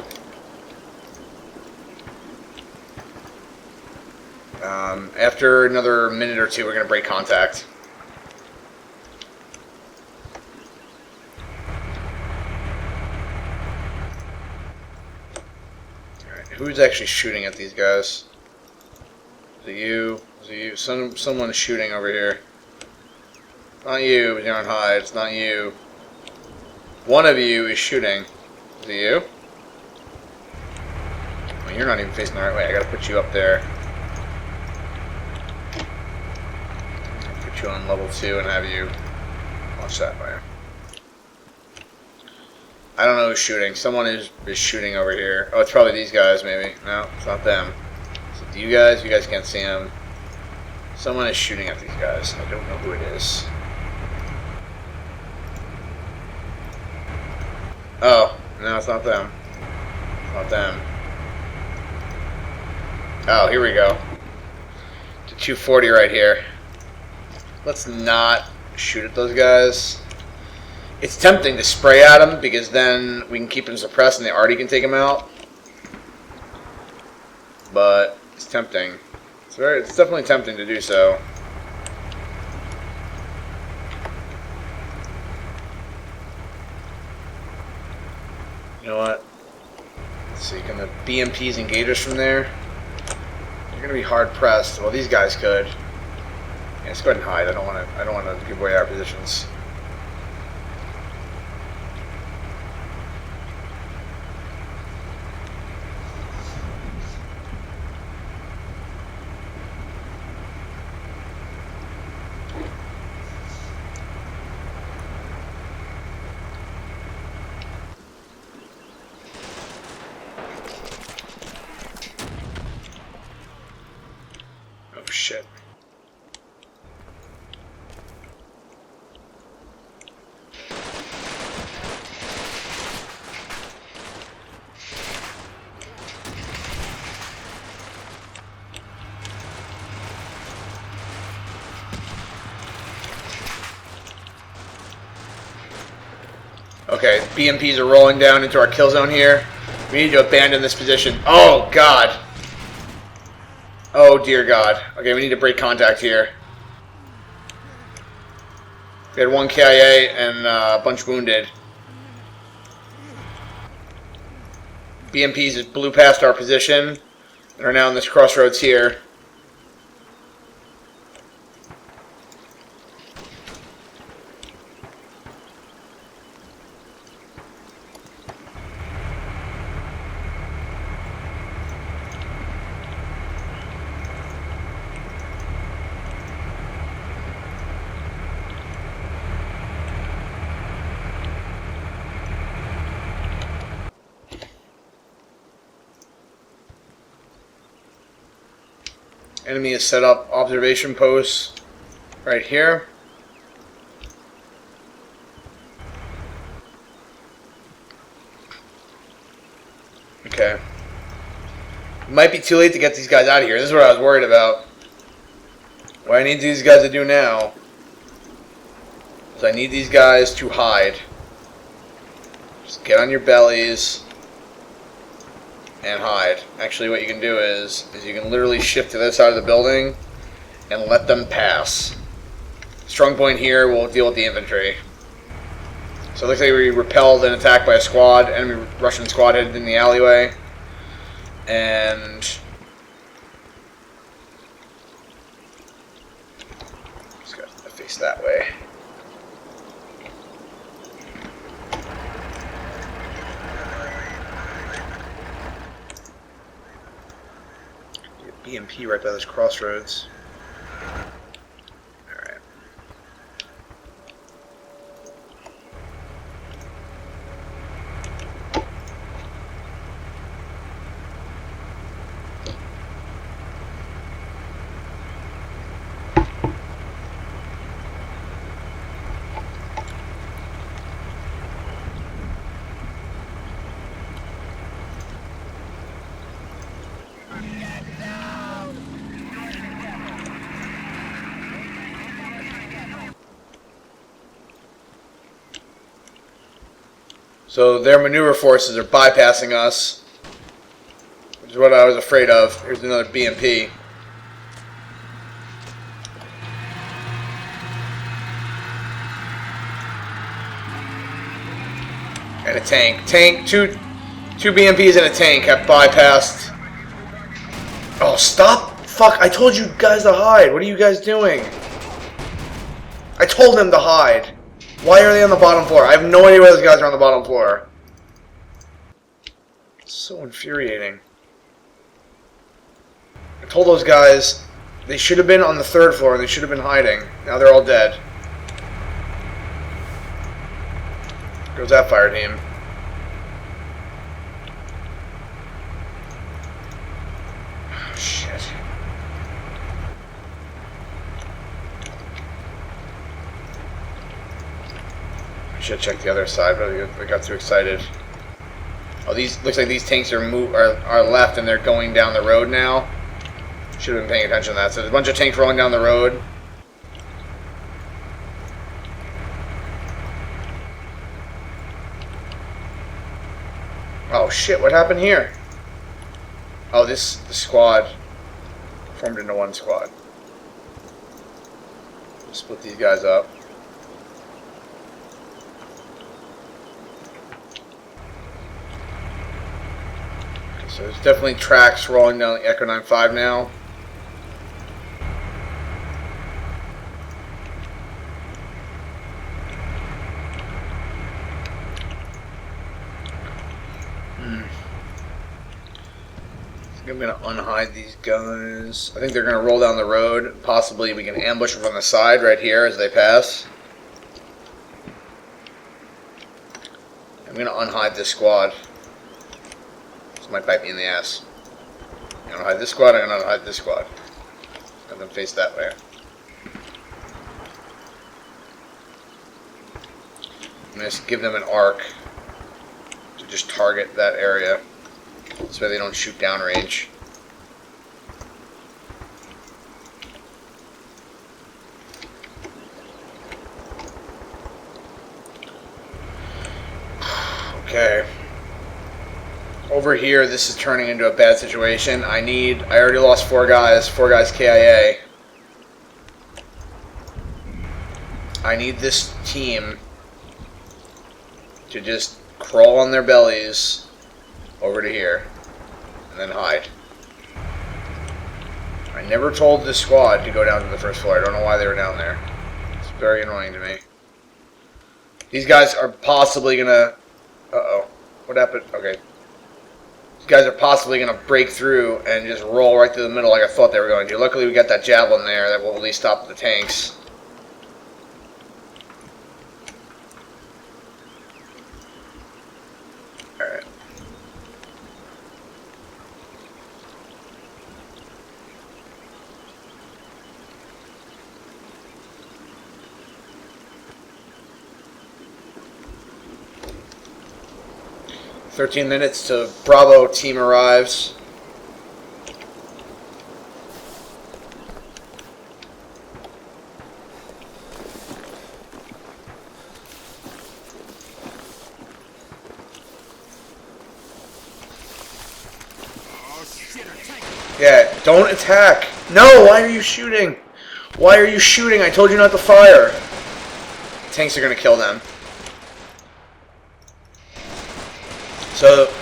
After another minute or two, we're going to break contact. Alright, who's actually shooting at these guys? Is it you? Is it you? Someone is shooting over here. Not you, but you're on high. It's not you. One of you is shooting. Is it you? Well, you're not even facing the right way. I gotta put you up there. Put you on level 2 and have you watch that fire. I don't know who's shooting. Someone is shooting over here. Oh, it's probably these guys, maybe. No, it's not them. Is it you guys? You guys can't see them. Someone is shooting at these guys. I don't know who it is. Oh, no, it's not them. It's not them. Oh, here we go. To 240 right here. Let's not shoot at those guys. It's tempting to spray at them because then we can keep them suppressed and the arty can take them out. But it's tempting. It's definitely tempting to do so. You know what? Let's see, can the BMPs engage us from there? You're gonna be hard pressed. Well, these guys could. Yeah, let's go ahead and hide. I don't want to give away our positions. Oh shit. Okay, BMPs are rolling down into our kill zone here. We need to abandon this position. Oh god. Oh dear god. Okay, we need to break contact here. We had one KIA and a bunch wounded. BMPs just blew past our position and are now in this crossroads here. Enemy has set up observation posts right here. Okay. It might be too late to get these guys out of here. This is what I was worried about. What I need these guys to do now is I need these guys to hide. Just get on your bellies and hide. Actually, what you can do is you can literally shift to this side of the building and let them pass. Strong point here will deal with the infantry. So it looks like we repelled an attack by a squad, enemy Russian squad headed in the alleyway. And just got to face that way. BMP right by those crossroads. Alright. So their maneuver forces are bypassing us, which is what I was afraid of. Here's another BMP. And a tank. Two BMPs and a tank have bypassed. Oh, stop! Fuck, I told you guys to hide. What are you guys doing? I told them to hide. Why are they on the bottom floor? I have no idea why those guys are on the bottom floor. It's so infuriating. I told those guys they should have been on the third floor and they should have been hiding. Now they're all dead. Goes that fire team. Oh, shit. I should have checked the other side, but I got too excited. Oh, these looks like these tanks are left and they're going down the road now. Should have been paying attention to that. So there's a bunch of tanks rolling down the road. Oh shit! What happened here? Oh, the squad formed into one squad. Split these guys up. So there's definitely tracks rolling down the Echo 95 now. I'm going to unhide these guys. I think they're going to roll down the road. Possibly we can ambush them from the side right here as they pass. I'm going to unhide this squad. This might bite me in the ass. I'm going to unhide this squad. I'm going to unhide this squad. Let them face that way. I'm going to give them an arc to just target that area. This way they don't shoot downrange. Okay. Over here, this is turning into a bad situation. I already lost 4 guys KIA. I need this team to just crawl on their bellies over to here, and then hide. I never told this squad to go down to the first floor. I don't know why they were down there. It's very annoying to me. These guys are possibly gonna... Uh-oh. What happened? Okay. These guys are possibly gonna break through and just roll right through the middle like I thought they were going to. Luckily we got that javelin there that will at least stop the tanks. Alright. "13 minutes to Bravo team arrives." Oh shit, a tank! Yeah, don't attack. No, why are you shooting? Why are you shooting? I told you not to fire. Tanks are gonna kill them. So,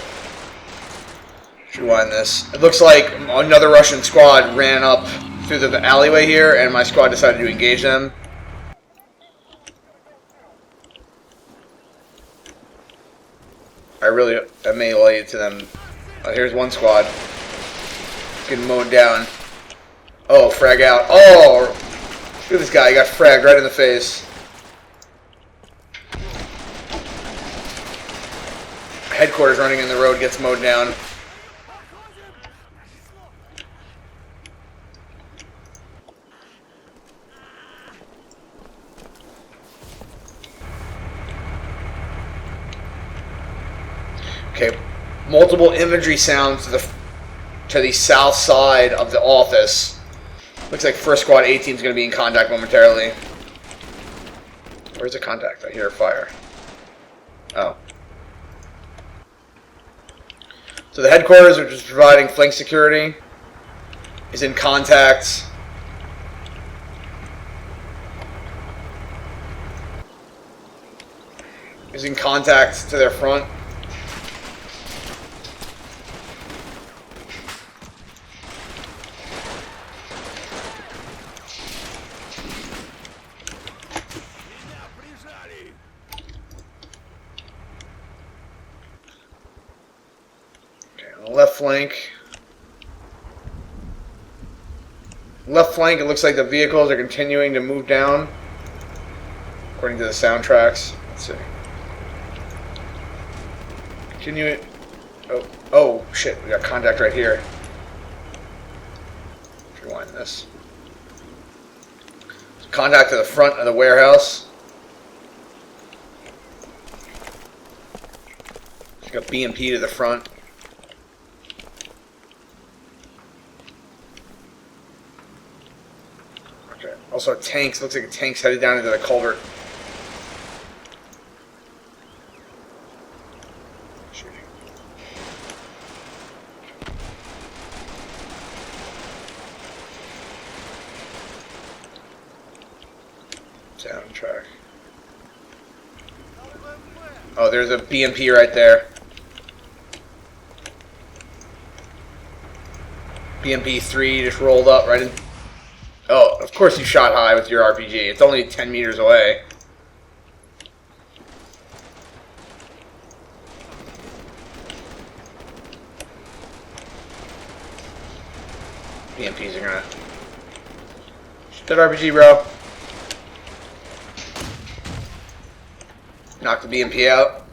rewind this. It looks like another Russian squad ran up through the alleyway here, and my squad decided to engage them. I really meleeed to them. Here's one squad. Getting mowed down. Oh, frag out. Oh! Look at this guy. He got fragged right in the face. Headquarters running in the road gets mowed down. Okay, multiple infantry sounds to the south side of the office. Looks like first squad A team is going to be in contact momentarily. Where's the contact? I hear fire. Oh. So the headquarters, which is providing flank security, is in contact. Is in contact to their front. Left flank. Left flank, it looks like the vehicles are continuing to move down, according to the soundtracks. Let's see. Continue it. Oh, shit, we got contact right here. Rewind this. Contact to the front of the warehouse. Got BMP to the front. Also, tanks. Looks like a tank's headed down into the culvert. Shooting. Soundtrack. Oh, there's a BMP right there. BMP-3 just rolled up right in. Oh, of course you shot high with your RPG. It's only 10 meters away. BMPs are gonna shoot that RPG, bro. Knock the BMP out.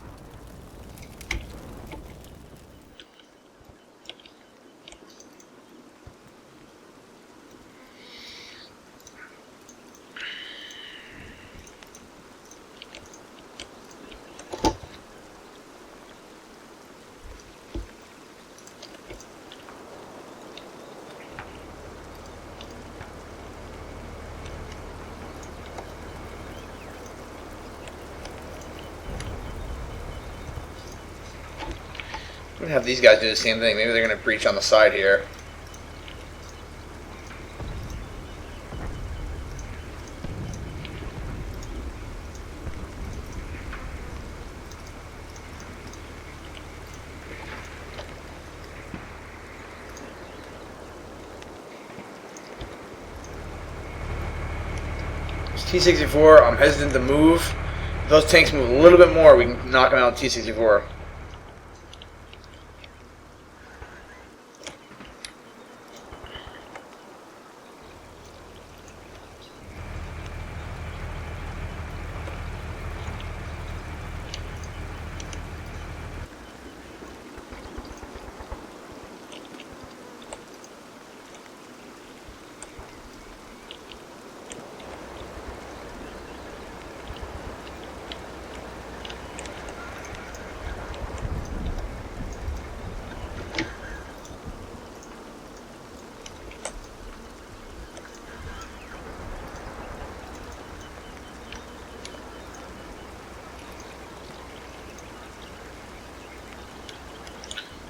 I'm gonna have these guys do the same thing. Maybe they're gonna breach on the side here. It's T-64. I'm hesitant to move. If those tanks move a little bit more, we can knock them out with T-64.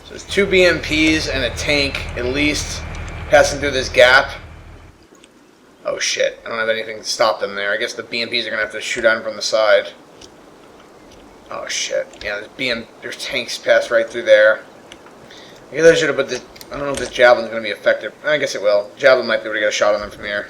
So there's 2 BMPs and a tank at least passing through this gap. Oh shit, I don't have anything to stop them there. I guess the BMPs are going to have to shoot on from the side. Oh shit, yeah, there's tanks pass right through there. I guess I should have put this, I don't know if this javelin's going to be effective. I guess it will. Javelin might be able to get a shot on them from here.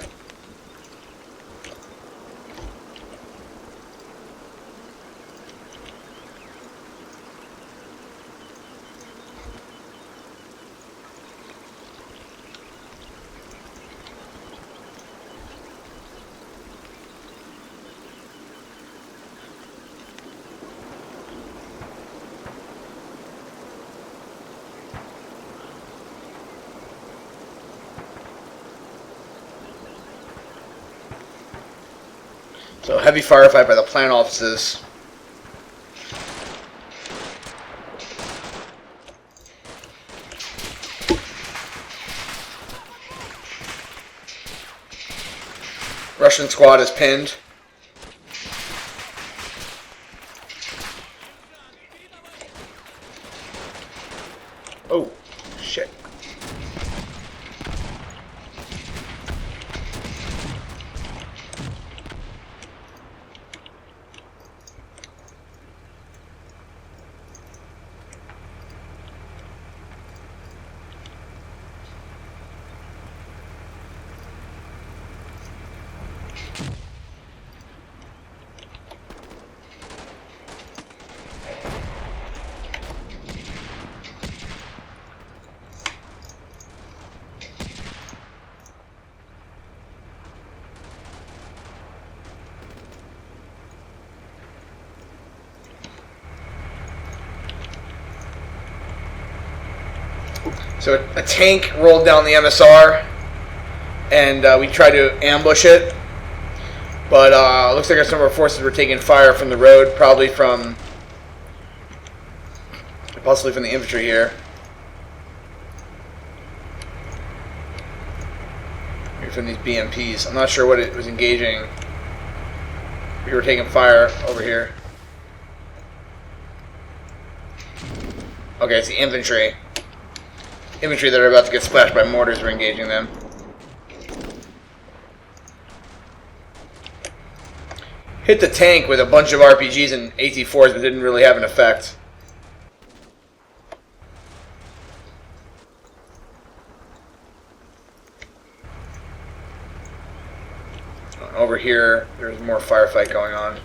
So heavy firefight by the plant offices. Russian squad is pinned. Oh, shit. So a tank rolled down the MSR, and we tried to ambush it, but looks like some of our forces were taking fire from the road, possibly from the infantry here. Maybe from these BMPs. I'm not sure what it was engaging. We were taking fire over here. Okay, it's the infantry. Infantry that are about to get splashed by mortars were engaging them. Hit the tank with a bunch of RPGs and AT-4s, but didn't really have an effect. Over here, there's more firefight going on.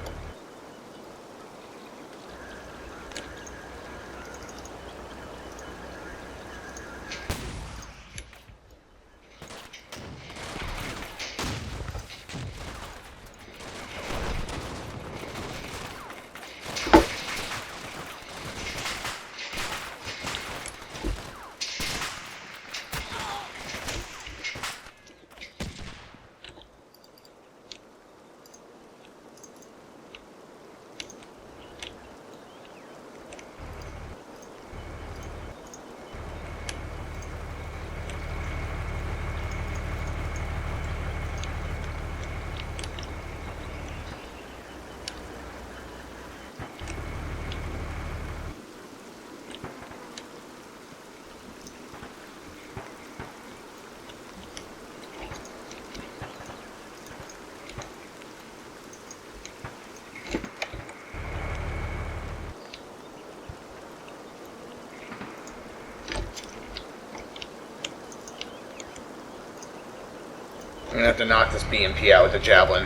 I'm gonna have to knock this BMP out with the javelin.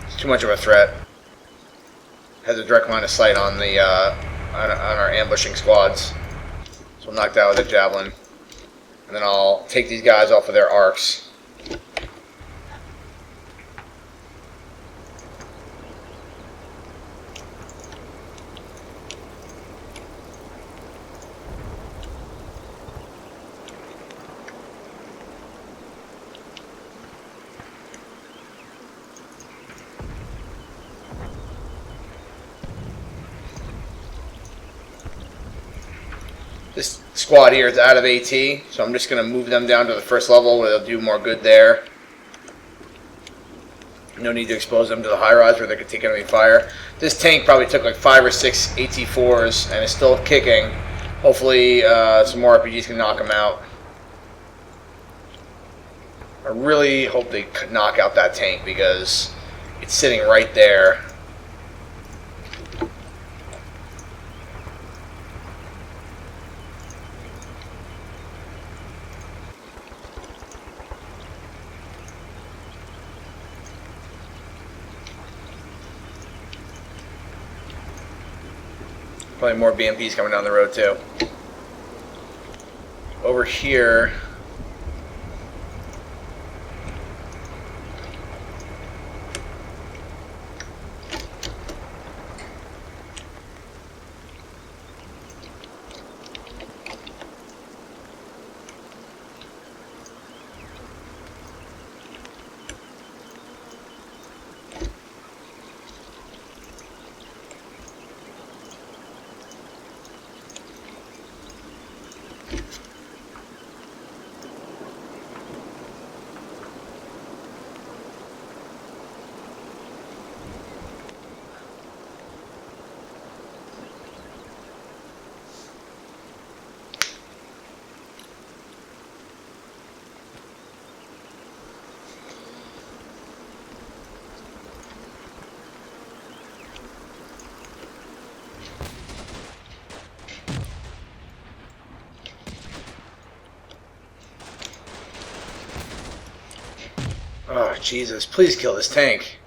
It's too much of a threat. Has a direct line of sight on the on our ambushing squads. So I'll knock that out with the javelin, and then I'll take these guys off of their arcs. This squad here is out of AT, so I'm just going to move them down to the first level where they'll do more good there. No need to expose them to the high rise where they could take enemy fire. This tank probably took like 5 or 6 AT4s and is still kicking. Hopefully some more RPGs can knock them out. I really hope they could knock out that tank because it's sitting right there. Probably more BMPs coming down the road too. Over here, oh Jesus, please kill this tank.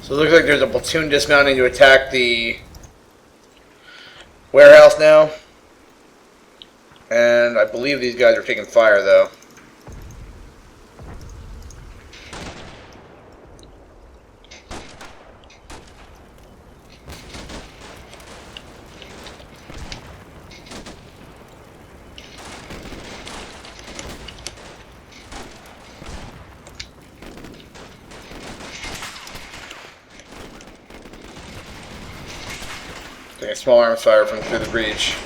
So it looks like there's a platoon dismounting to attack the warehouse now. And I believe these guys are taking fire though. Getting a small arms fire from through the breach.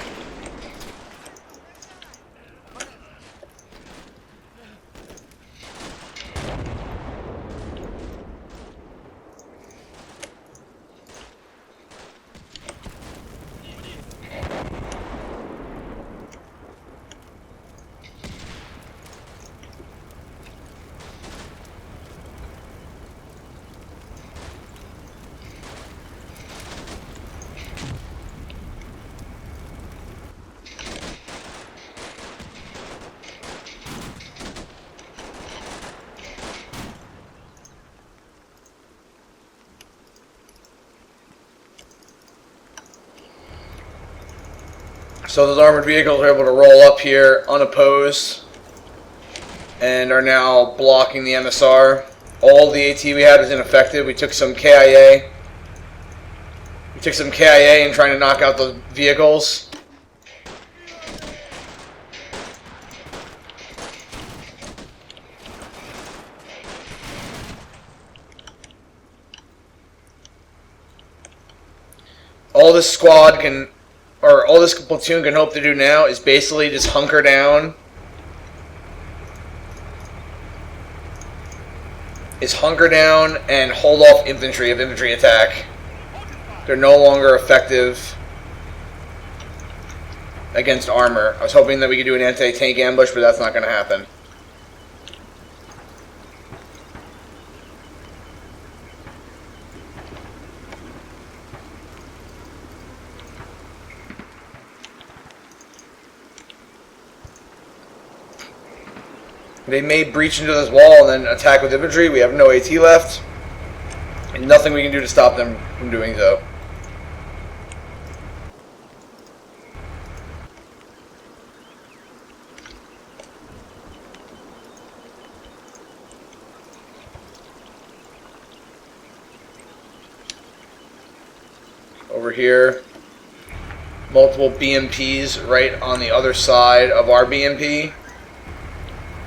So those armored vehicles are able to roll up here unopposed and are now blocking the MSR. All the AT we had is ineffective. We took some KIA. We took some KIA and trying to knock out the vehicles. All this squad can, or all this platoon can hope to do now is basically just hunker down. And hold off infantry if infantry attack. They're no longer effective against armor. I was hoping that we could do an anti-tank ambush, but that's not going to happen. They may breach into this wall and then attack with infantry. We have no AT left. And nothing we can do to stop them from doing so. Over here, multiple BMPs right on the other side of our BMP.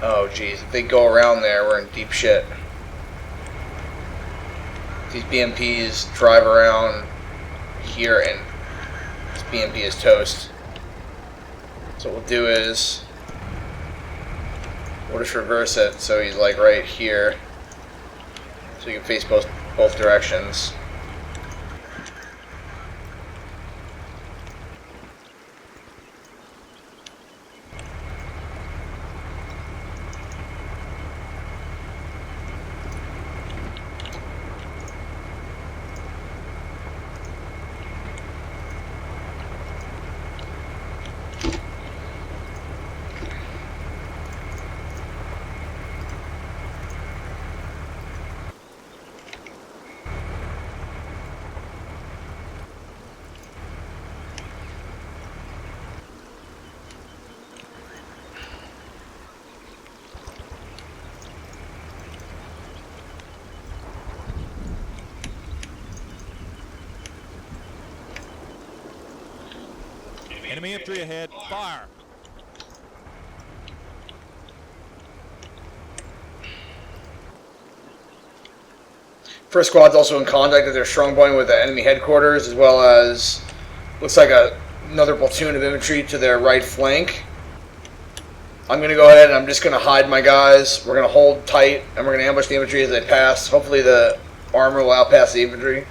Oh geez, if they go around there, we're in deep shit. These BMPs drive around here and this BMP is toast. So what we'll do is we'll just reverse it so he's like right here. So you can face both directions. Enemy infantry ahead. Fire. First squad's also in contact with their strong point with the enemy headquarters, as well as looks like another platoon of infantry to their right flank. I'm going to go ahead and I'm just going to hide my guys. We're going to hold tight and we're going to ambush the infantry as they pass. Hopefully the armor will outpace the infantry.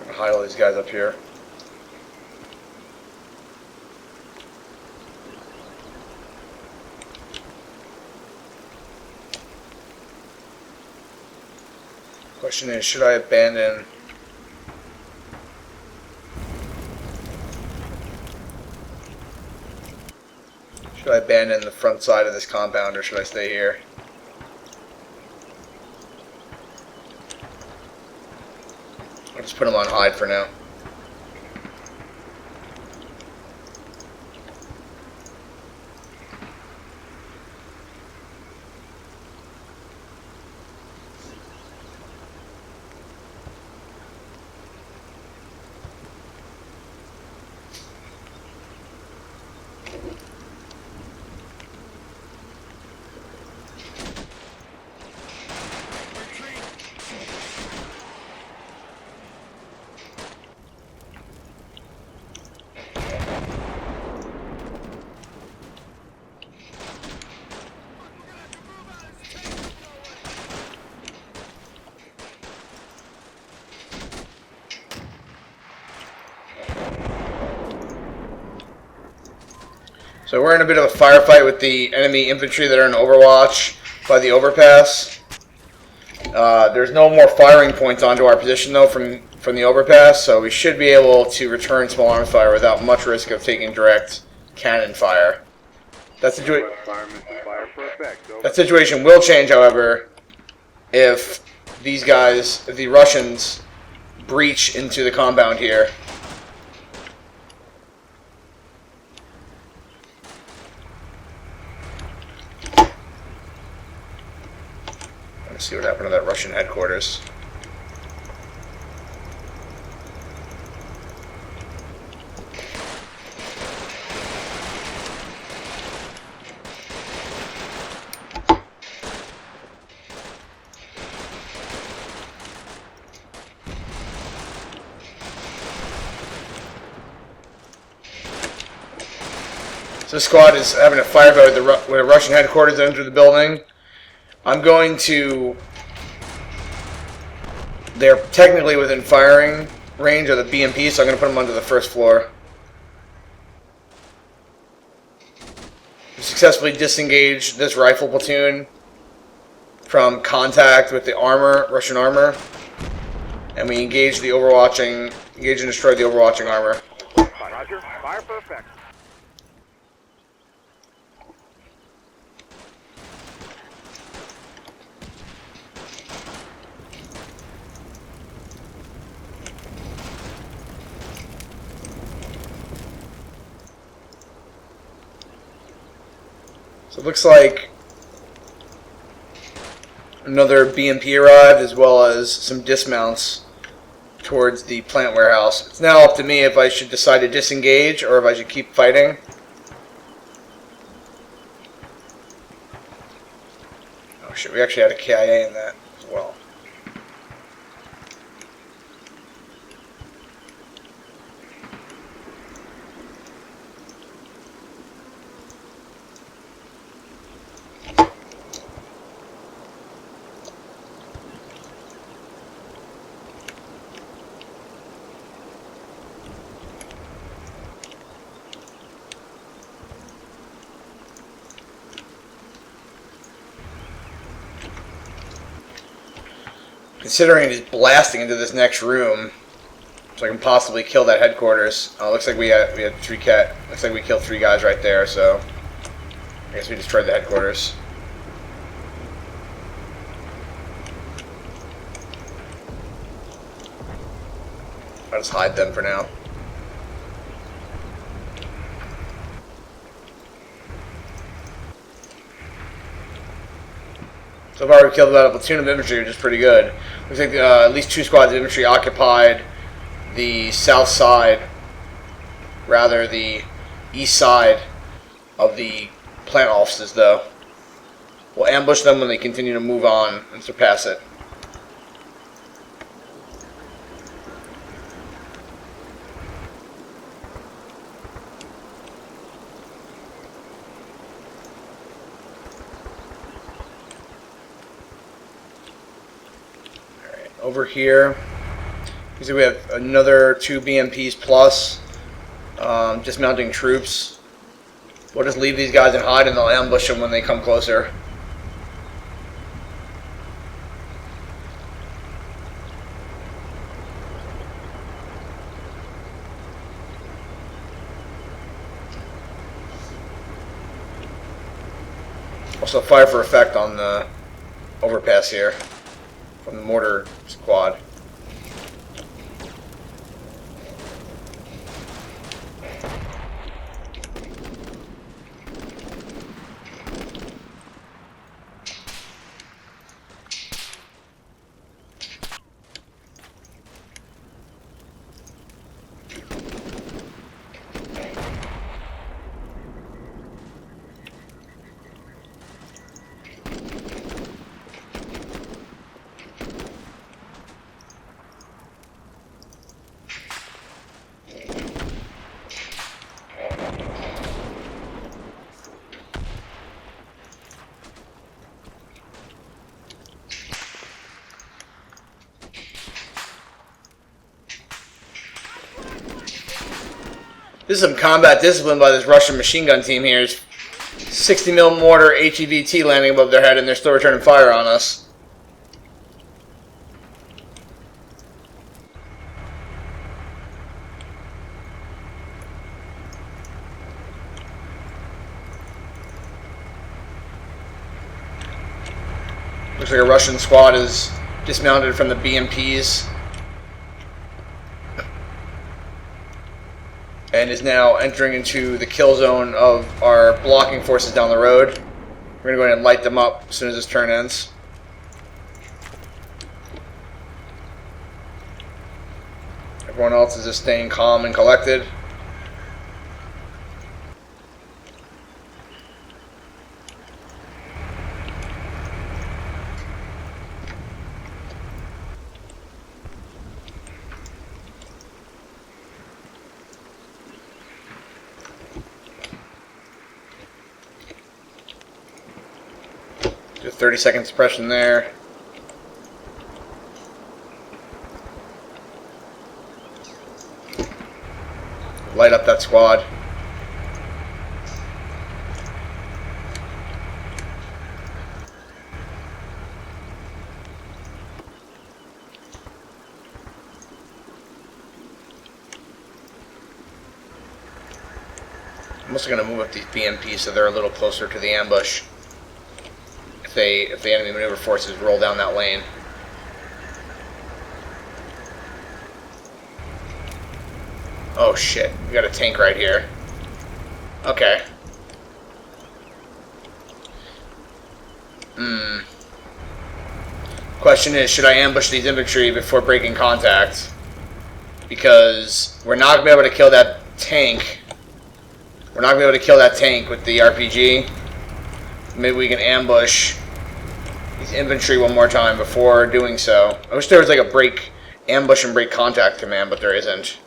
Hide all these guys up here. Question is, should I abandon? Should I abandon the front side of this compound or should I stay here? I'll just put him on hide for now. So we're in a bit of a firefight with the enemy infantry that are in Overwatch by the overpass. There's no more firing points onto our position though from the overpass, so we should be able to return small arms fire without much risk of taking direct cannon fire. That situation will change, however, if if the Russians breach into the compound here. Let's see what happened to that Russian headquarters. So this squad is having a firefight with a Russian headquarters that entered the building. I'm going to... They're technically within firing range of the BMP, so I'm going to put them onto the first floor. We successfully disengaged this rifle platoon from contact with the armor, Russian armor, and we engaged and destroyed the overwatching armor. Roger. Fire for effect. So it looks like another BMP arrived, as well as some dismounts towards the plant warehouse. It's now up to me if I should decide to disengage or if I should keep fighting. Oh shit, we actually had a KIA in that as well. Considering he's blasting into this next room, so I can possibly kill that headquarters. Looks like we had looks like we killed 3 guys right there. So I guess we destroyed the headquarters. I'll just hide them for now. So far, we've killed about a platoon of infantry, which is pretty good. Looks like at least 2 squads of infantry occupied the south side, rather the east side of the plant offices, though. We'll ambush them when they continue to move on and surpass it. Over here, you see we have another 2 BMPs plus dismounting troops. We'll just leave these guys and hide, and they'll ambush them when they come closer. Also fire for effect on the overpass here from the mortar squad. This is some combat discipline by this Russian machine gun team here. It's 60 mil mortar HEVT landing above their head, and they're still returning fire on us. Looks like a Russian squad is dismounted from the BMPs and is now entering into the kill zone of our blocking forces down the road. We're going to go ahead and light them up as soon as this turn ends. Everyone else is just staying calm and collected. Do a 30-second suppression there. Light up that squad. I'm also going to move up these BMPs so they're a little closer to the ambush. If the enemy maneuver forces roll down that lane. Oh shit, we got a tank right here. Okay. Question is, should I ambush these infantry before breaking contact? Because we're not going to be able to kill that tank. We're not going to be able to kill that tank with the RPG. Maybe we can ambush these infantry one more time before doing so. I wish there was like a ambush and break contact command, but there isn't.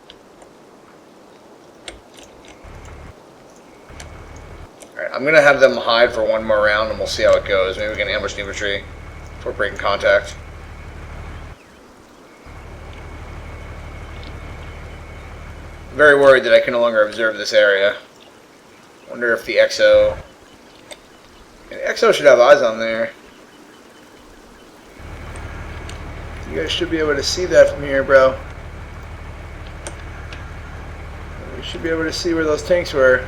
Alright, I'm going to have them hide for one more round and we'll see how it goes. Maybe we can ambush the infantry before breaking contact. I'm very worried that I can no longer observe this area. Wonder if the XO... The XO should have eyes on there. You guys should be able to see that from here, bro. You should be able to see where those tanks were.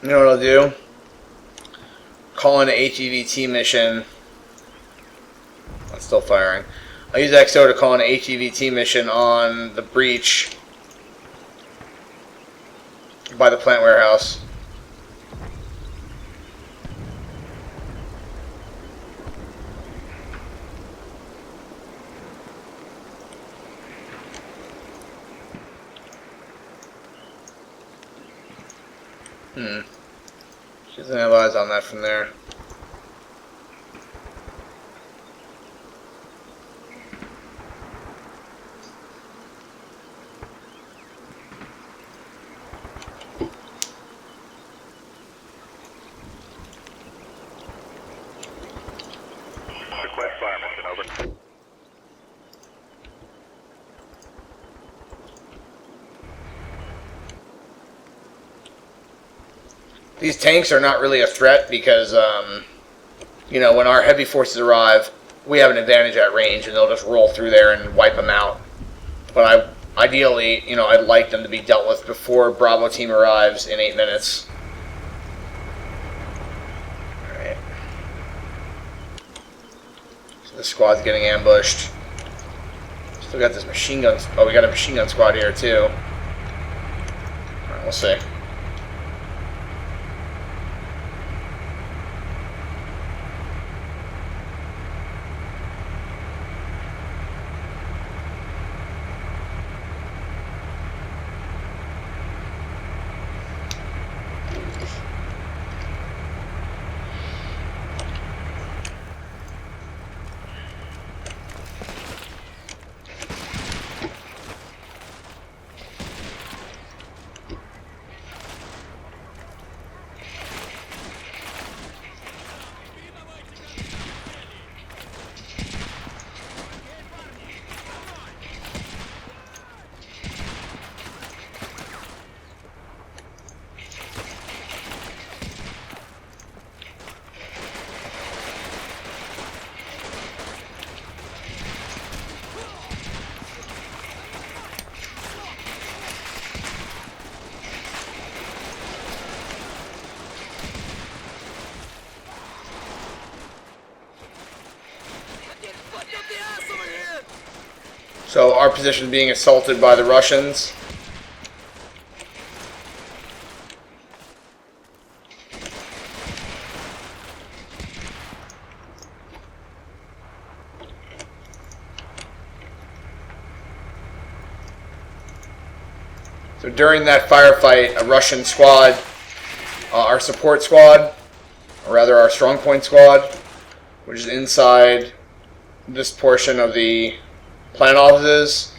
You know what I'll do? Call in an HEVT mission. That's still firing. I'll use XO to call in an HEVT mission on the breach by the plant warehouse. She doesn't have eyes on that from there. Request fire mission, over. These tanks are not really a threat because, you know, when our heavy forces arrive, we have an advantage at range and they'll just roll through there and wipe them out. But ideally, you know, I'd like them to be dealt with before Bravo team arrives in 8 minutes. Alright. So the squad's getting ambushed. Still got this machine gun. Oh, we got a machine gun squad here too. Alright, we'll see. So our position is being assaulted by the Russians. So during that firefight, a Russian squad, our support squad, or rather our strong point squad, which is inside this portion of the plant offices,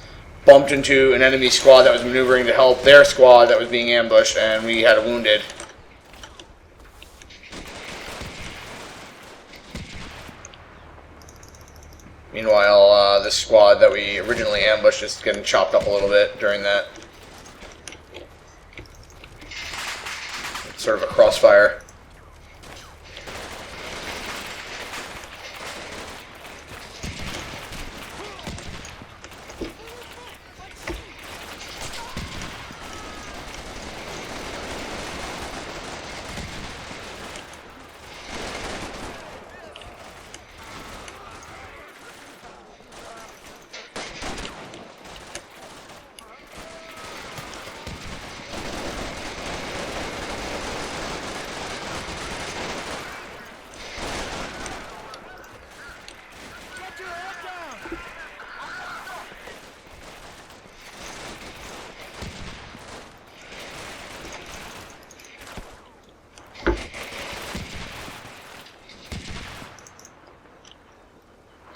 bumped into an enemy squad that was maneuvering to help their squad that was being ambushed, and we had a wounded. Meanwhile, the squad that we originally ambushed is getting chopped up a little bit during that. It's sort of a crossfire.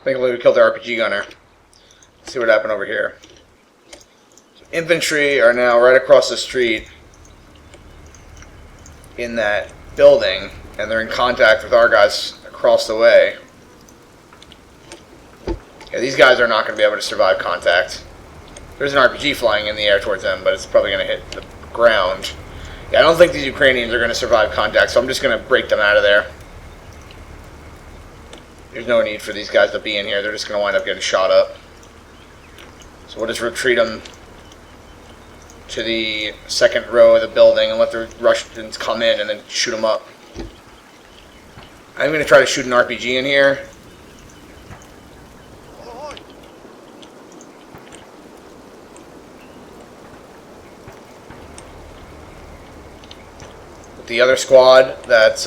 Thankfully we killed the RPG gunner. Let's see what happened over here. So infantry are now right across the street in that building, and they're in contact with our guys across the way. Yeah, these guys are not going to be able to survive contact. There's an RPG flying in the air towards them, but it's probably going to hit the ground. Yeah, I don't think these Ukrainians are going to survive contact, so I'm just going to break them out of there. There's no need for these guys to be in here. They're just going to wind up getting shot up. So we'll just retreat them to the second row of the building and let the Russians come in and then shoot them up. I'm going to try to shoot an RPG in here. With the other squad that's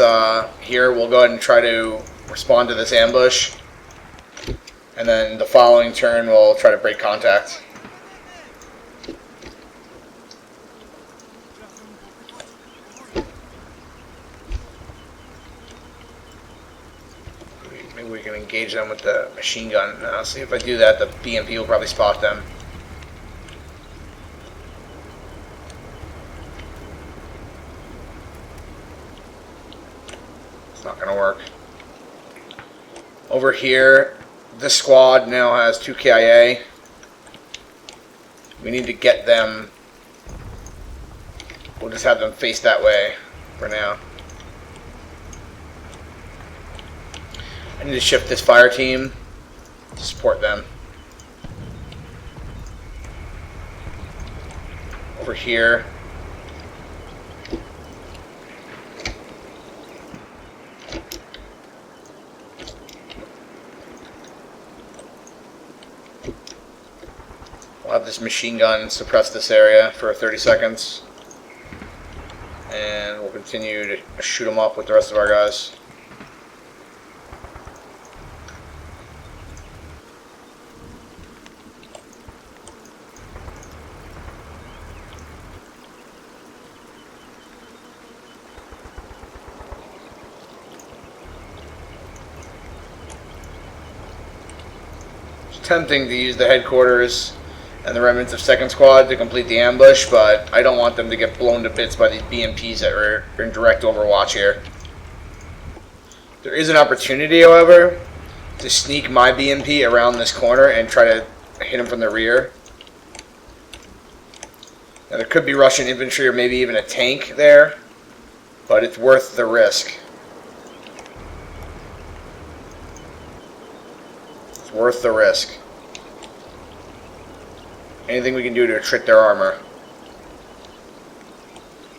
here, we'll go ahead and try to respond to this ambush, and then the following turn we'll try to break contact. Maybe we can engage them with the machine gun. I'll see if I do that, the BMP will probably spot them. It's not going to work. Over here, this squad now has 2 KIA. We need to get them. We'll just have them face that way for now. I need to shift this fire team to support them. Over here. We'll have this machine gun suppress this area for 30 seconds. And we'll continue to shoot them up with the rest of our guys. It's tempting to use the headquarters and the remnants of second squad to complete the ambush, but I don't want them to get blown to bits by these BMPs that are in direct overwatch here. There is an opportunity, however, to sneak my BMP around this corner and try to hit him from the rear. Now there could be Russian infantry or maybe even a tank there, but it's worth the risk. It's worth the risk. Anything we can do to attrit their armor.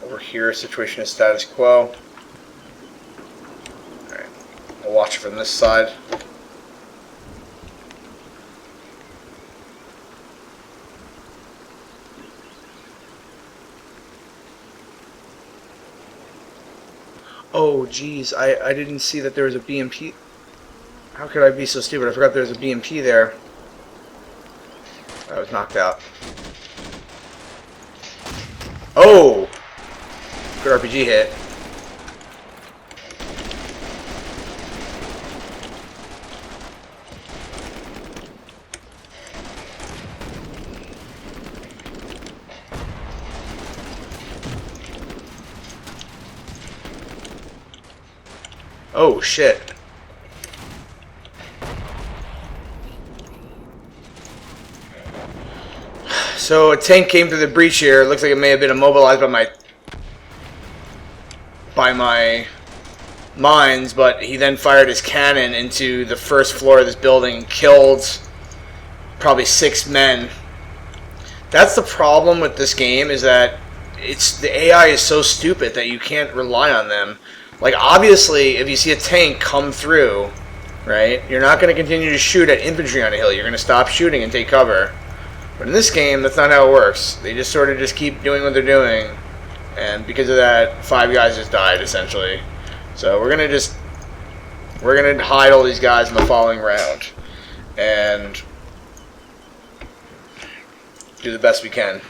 Over here, situation is status quo. Alright, we'll watch from this side. Oh, geez. I didn't see that there was a BMP. How could I be so stupid? I forgot there was a BMP there. I was knocked out. Oh! Good RPG hit. Oh, shit. So a tank came through the breach here. It looks like it may have been immobilized by my mines, but he then fired his cannon into the first floor of this building and killed probably 6 men. That's the problem with this game, is that the AI is so stupid that you can't rely on them. Like, obviously, if you see a tank come through, right, you're not going to continue to shoot at infantry on a hill. You're going to stop shooting and take cover. But in this game, that's not how it works. They just sort of just keep doing what they're doing. And because of that, 5 guys just died, essentially. So we're going to hide all these guys in the following round. And do the best we can.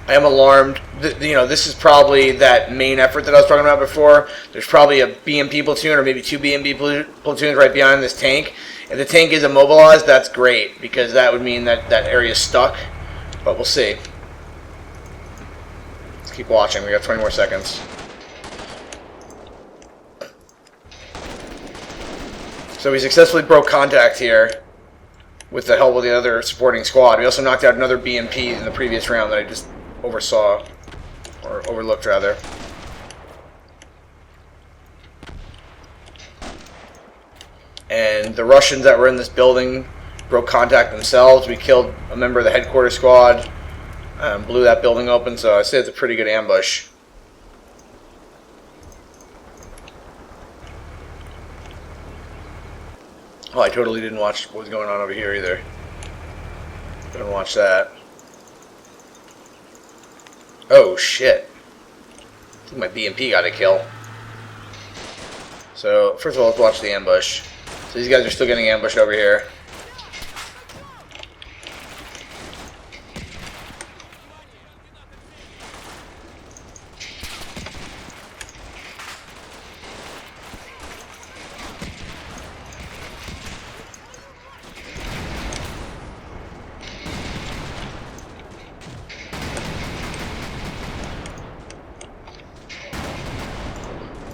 I am alarmed. This is probably that main effort that I was talking about before. There's probably a BMP platoon or maybe 2 BMP platoons right behind this tank. If the tank is immobilized, that's great, because that would mean that that area is stuck. But we'll see. Let's keep watching. We got 20 more seconds. So we successfully broke contact here with the help of the other supporting squad. We also knocked out another BMP in the previous round that I just oversaw, or overlooked rather. And the Russians that were in this building broke contact themselves. We killed a member of the headquarters squad, blew that building open, so I'd say it's a pretty good ambush. Oh, I totally didn't watch what was going on over here either. Didn't watch that. Oh, shit. I think my BMP got a kill. So, first of all, let's watch the ambush. So these guys are still getting ambushed over here.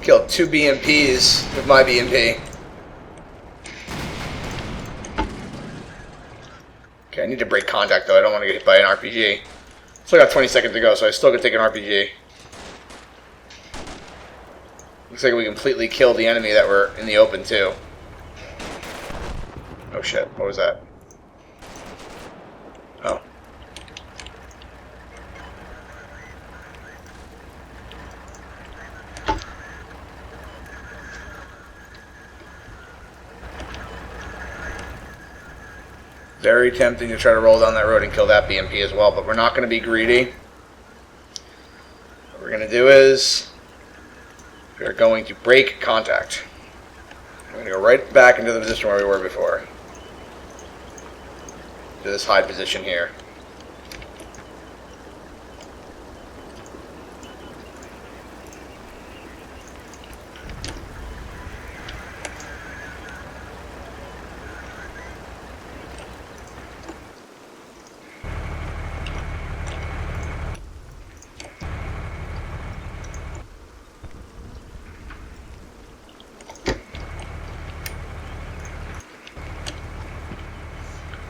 Killed 2 BMPs with my BMP. Okay, I need to break contact though. I don't want to get hit by an RPG. Still got 20 seconds to go, so I still could take an RPG. Looks like we completely killed the enemy that were in the open too. Oh shit, what was that? Oh. Very tempting to try to roll down that road and kill that BMP as well, but we're not going to be greedy. What we're going to do is we're going to break contact. We're going to go right back into the position where we were before. To this high position here.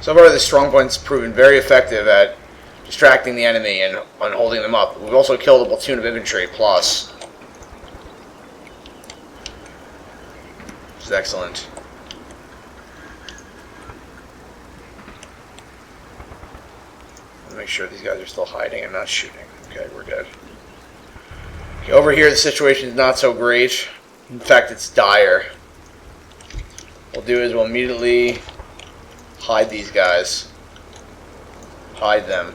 So far, this strong point's proven very effective at distracting the enemy and on holding them up. We've also killed a platoon of infantry plus, which is excellent. Make sure these guys are still hiding and not shooting. Okay, we're good. Okay, over here, the situation is not so great. In fact, it's dire. What we'll do is we'll immediately hide these guys. Hide them.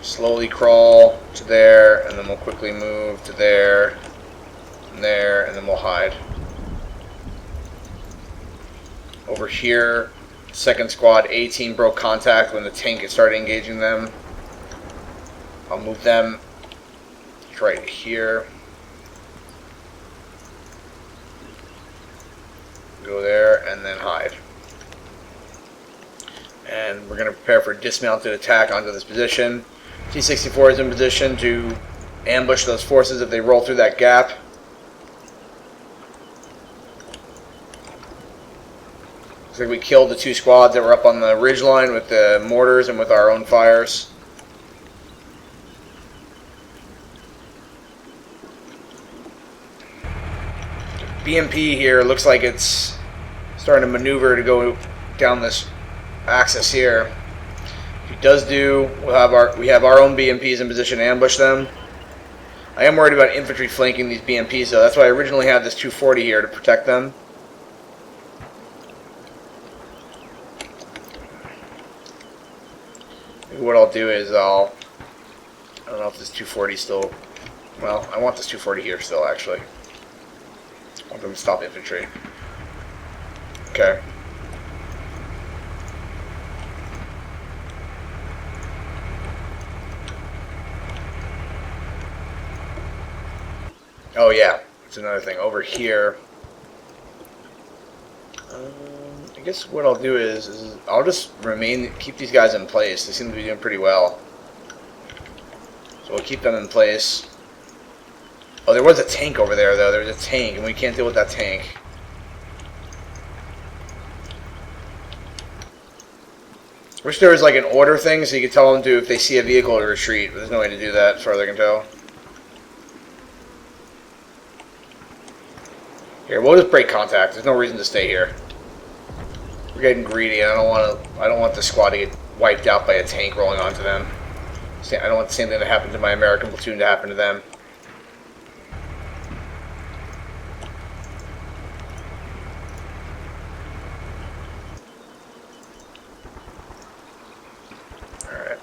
slowly crawl to there, and then we'll quickly move to there, and there, and then we'll hide. Over here, second squad, A team broke contact when the tank started engaging them. I'll move them right here. Go there, and then hide. And we're going to prepare for dismounted attack onto this position. T-64 is in position to ambush those forces if they roll through that gap. Looks like we killed the 2 squads that were up on the ridge line with the mortars and with our own fires. BMP here looks like it's starting to maneuver to go down this axis here. If he does do, we have our own BMPs in position to ambush them. I am worried about infantry flanking these BMPs though. That's why I originally had this 240 here to protect them. Maybe what I'll do is I don't know if this 240 still, well, I want this 240 here still actually. I want them to stop infantry. Okay. Oh yeah, it's another thing over here. I guess what I'll do is I'll just keep these guys in place. They seem to be doing pretty well. So we'll keep them in place. Oh, there was a tank over there though. There's a tank, and we can't deal with that tank. Wish there was like an order thing so you could tell them to, if they see a vehicle, to retreat. But there's no way to do that as far as I can tell. Here, we'll just break contact. There's no reason to stay here. We're getting greedy, and I don't want the squad to get wiped out by a tank rolling onto them. I don't want the same thing that happened to my American platoon to happen to them. Alright.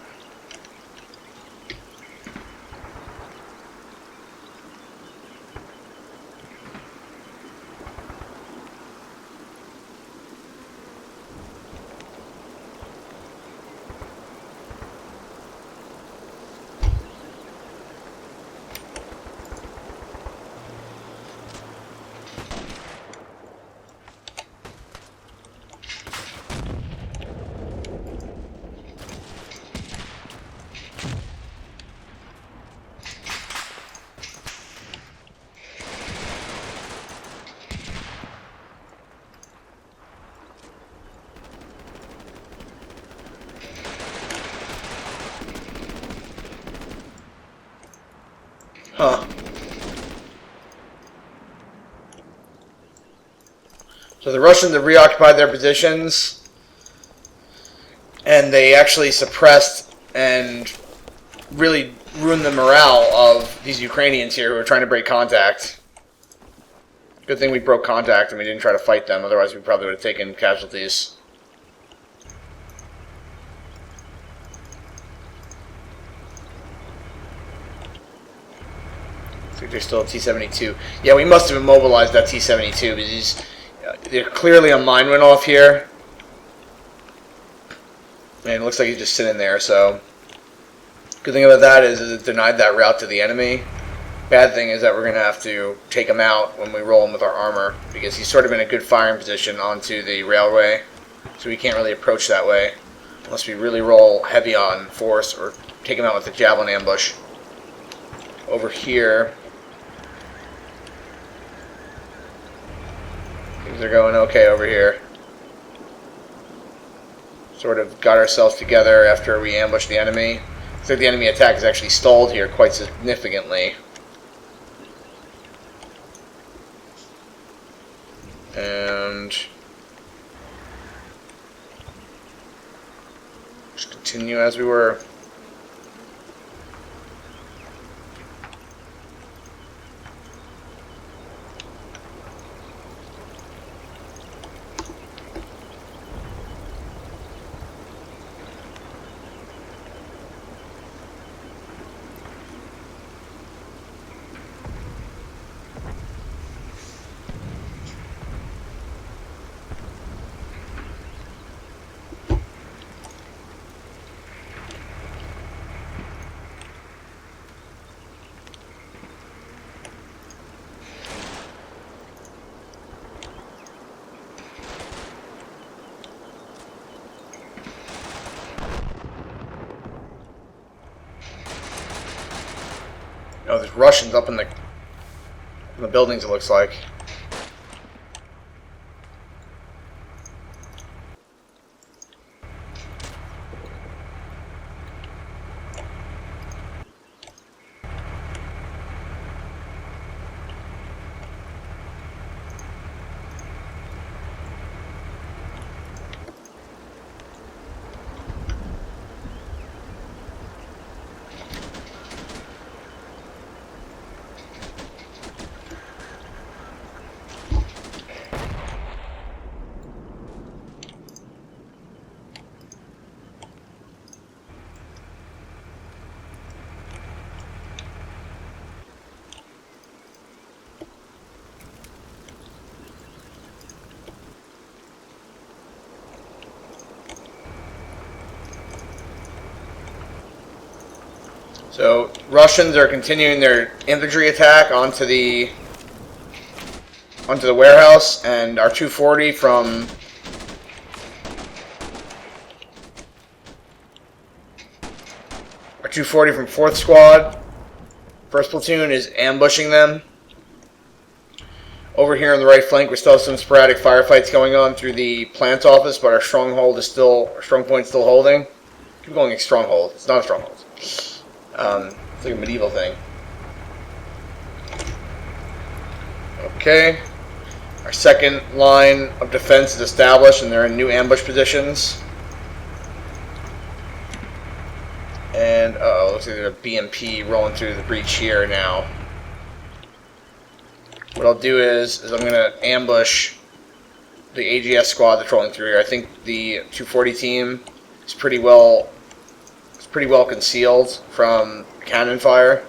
Huh. So the Russians have reoccupied their positions, and they actually suppressed and really ruined the morale of these Ukrainians here who are trying to break contact. Good thing we broke contact and we didn't try to fight them, otherwise we probably would have taken casualties. They're still at T-72. Yeah, we must have immobilized that T-72 because they're clearly a mine went off here. And it looks like he's just sitting there, so... Good thing about that is it denied that route to the enemy. Bad thing is that we're going to have to take him out when we roll him with our armor because he's sort of in a good firing position onto the railway. So we can't really approach that way unless we really roll heavy on force or take him out with a javelin ambush. Over here... Things are going okay over here. Sort of got ourselves together after we ambushed the enemy. Looks like the enemy attack is actually stalled here quite significantly. And just continue as we were. Oh, there's Russians up in the buildings, it looks like. So Russians are continuing their infantry attack onto the warehouse, and our 240 from our 240 from 4th Squad, 1st Platoon, is ambushing them. Over here on the right flank, we still have some sporadic firefights going on through the plant office, but our strong point's still holding. Keep calling it stronghold. It's not a stronghold. It's like a medieval thing. Okay. Our second line of defense is established, and they're in new ambush positions. And, looks like there's a BMP rolling through the breach here now. What I'll do is I'm going to ambush the AGS squad that's rolling through here. I think the 240 team is pretty well concealed from cannon fire.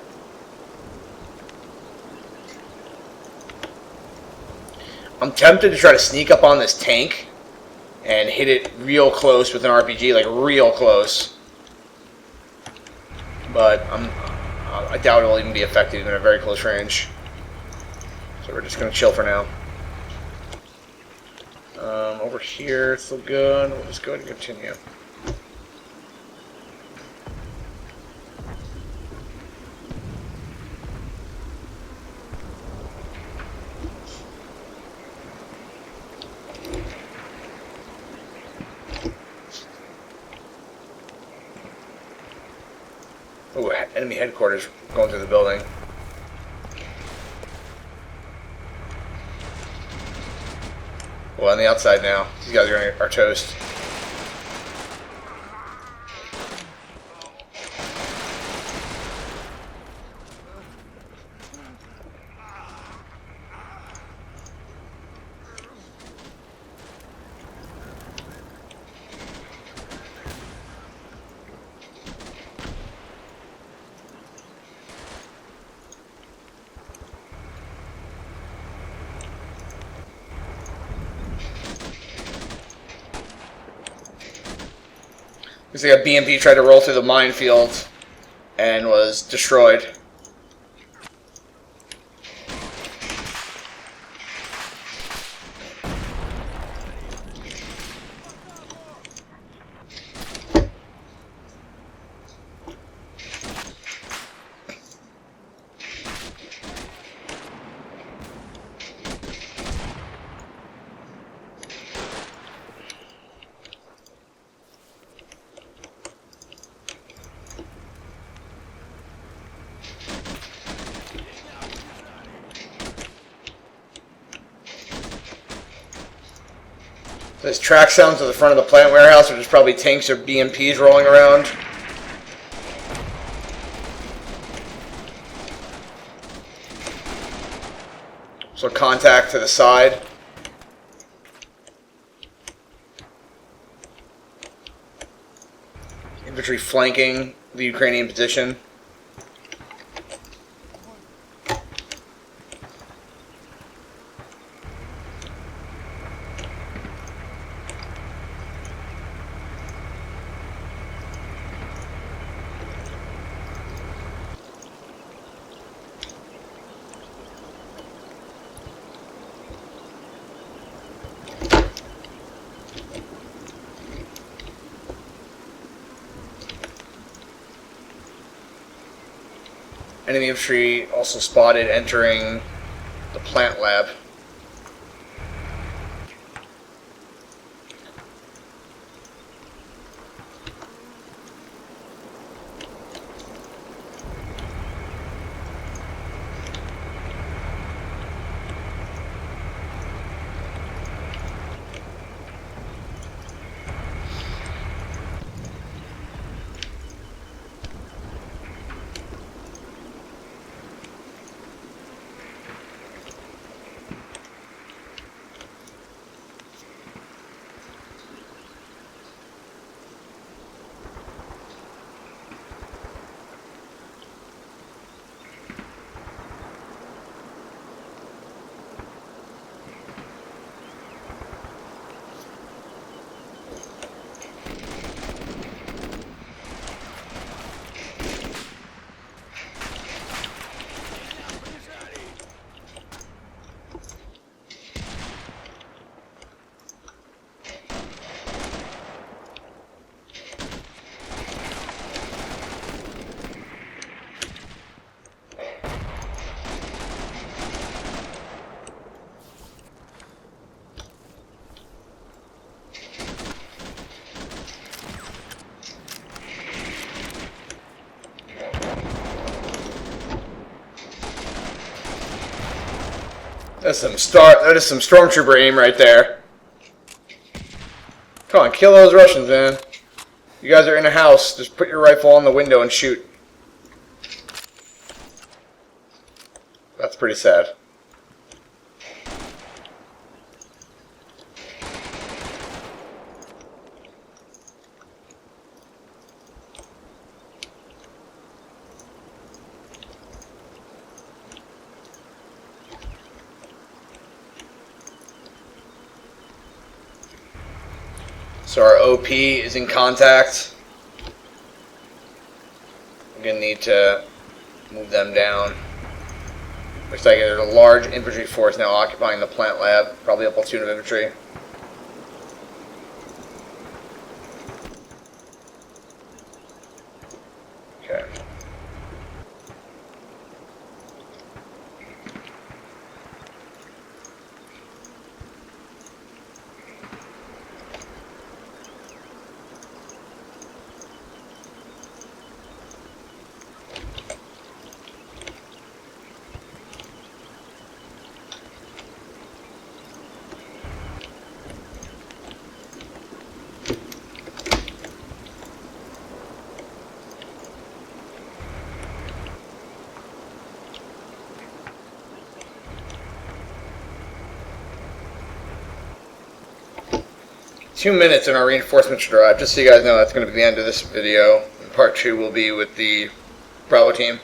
I'm tempted to try to sneak up on this tank and hit it real close with an RPG, like real close. But I doubt it'll even be effective in a very close range. So we're just going to chill for now. Over here, it's still good. We'll just go ahead and continue. Oh, enemy headquarters going through the building. Well, on the outside now. These guys are toast. Looks like a BMP tried to roll through the minefield and was destroyed. There's track sounds to the front of the plant warehouse, which is probably tanks or BMPs rolling around. So contact to the side. Infantry flanking the Ukrainian position. Enemy infantry also spotted entering the plant lab. That is some stormtrooper aim right there. Come on, kill those Russians, man. You guys are in a house. Just put your rifle on the window and shoot. That's pretty sad. So our OP is in contact. I'm going to need to move them down. Looks like there's a large infantry force now occupying the plant lab. Probably a platoon of infantry. Okay. Two minutes and our reinforcements should arrive. Just so you guys know, that's going to be the end of this video. Part 2 will be with the Bravo team.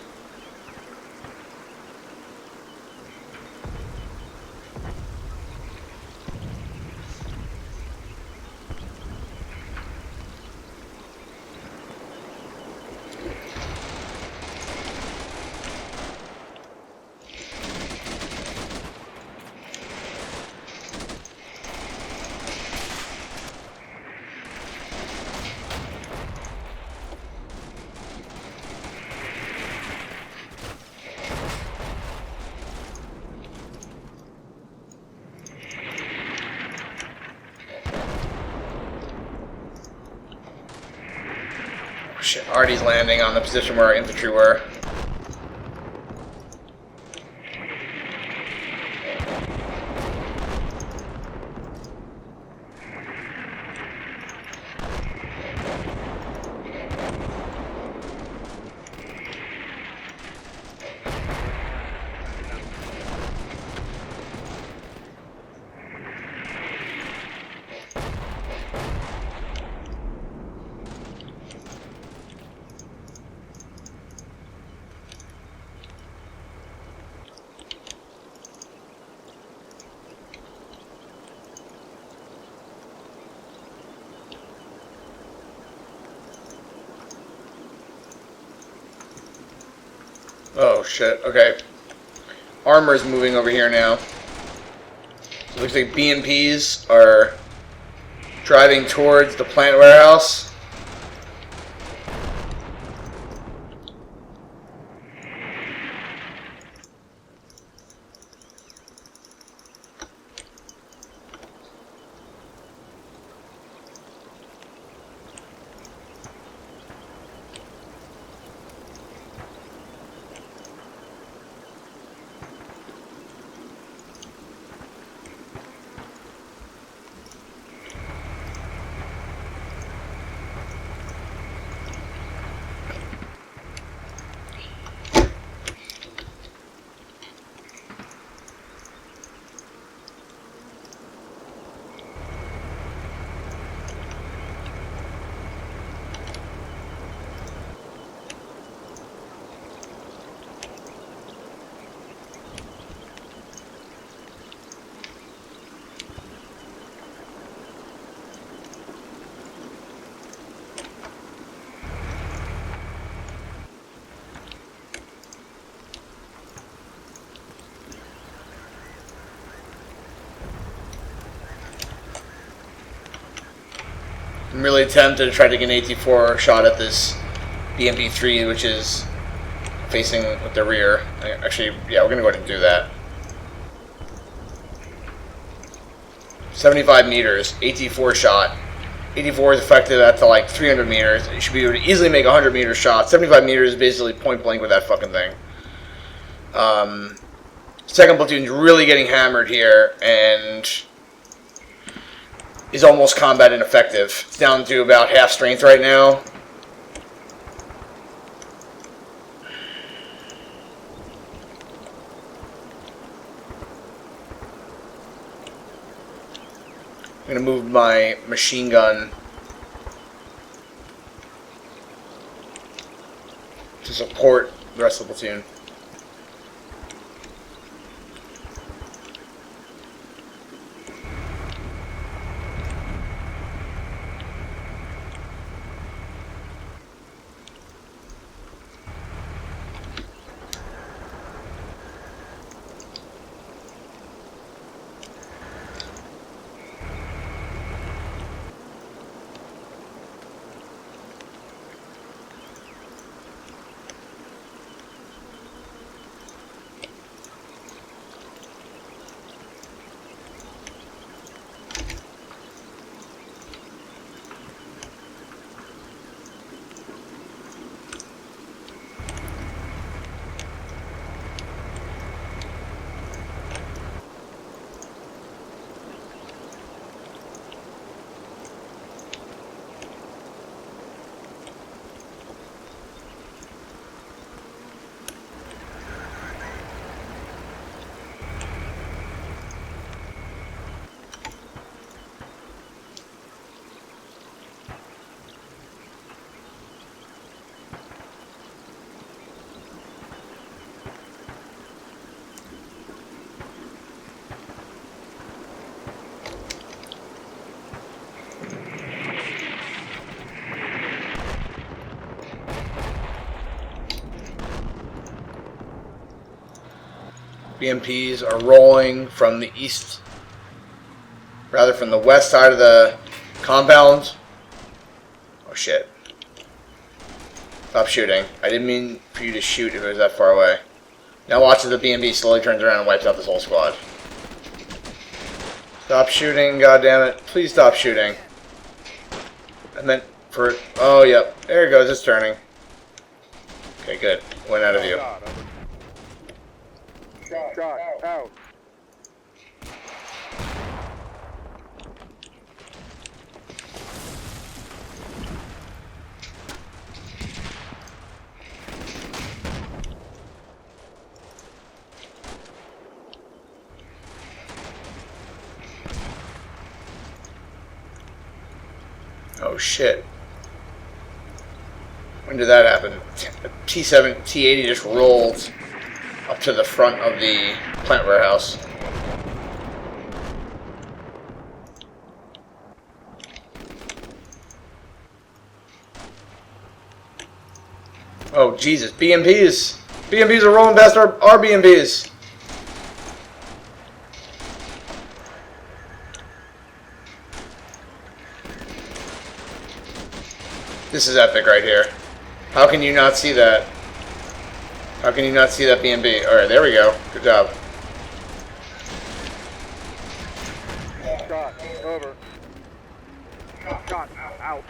Shit, Artie's landing on the position where our infantry were. Oh shit, okay. Armor's moving over here now. So it looks like BMPs are driving towards the plant warehouse. I'm really tempted to try to get an AT-4 shot at this BMP-3, which is facing with the rear. Actually, yeah, we're going to go ahead and do that. 75 meters, AT-4 shot. AT-4 is effective at to like 300 meters. You should be able to easily make a 100-meter shot. 75 meters is basically point blank with that fucking thing. Second platoon's really getting hammered here and is almost combat ineffective. It's down to about half strength right now. I'm going to move my machine gun to support the rest of the platoon. BMPs are rolling from the east, rather from the west side of the compound. Oh shit. Stop shooting. I didn't mean for you to shoot if it was that far away. Now watch as the BMP slowly turns around and wipes out this whole squad. Stop shooting, goddammit. Please stop shooting. I meant for... Oh, yep. There it goes. It's turning. Okay, good. Went out of view. Shot out. Oh shit. When did that happen? T7, T80 just rolled up to the front of the plant warehouse. Oh Jesus, BMPs! BMPs are rolling past our BMPs! This is epic right here. How can you not see that? How can you not see that BMP? Alright, there we go. Good job. Shot over. Shot out.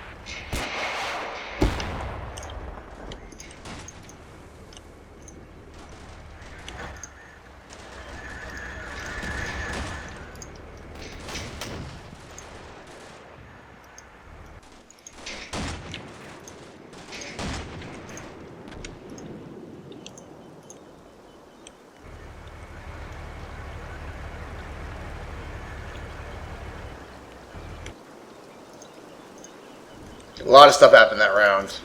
A lot of stuff happened that round.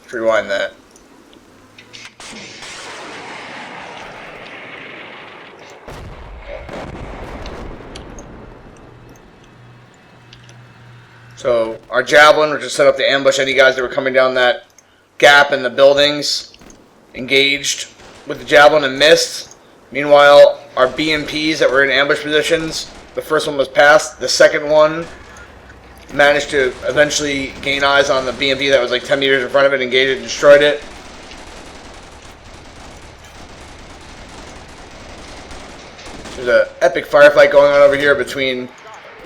Let's rewind that. So our javelin, which was set up to ambush any guys that were coming down that gap in the buildings, engaged with the javelin and missed. Meanwhile, our BMPs that were in ambush positions, the first one was passed. The second one managed to eventually gain eyes on the BMP that was like 10 meters in front of it, engaged it, and destroyed it. There's an epic firefight going on over here between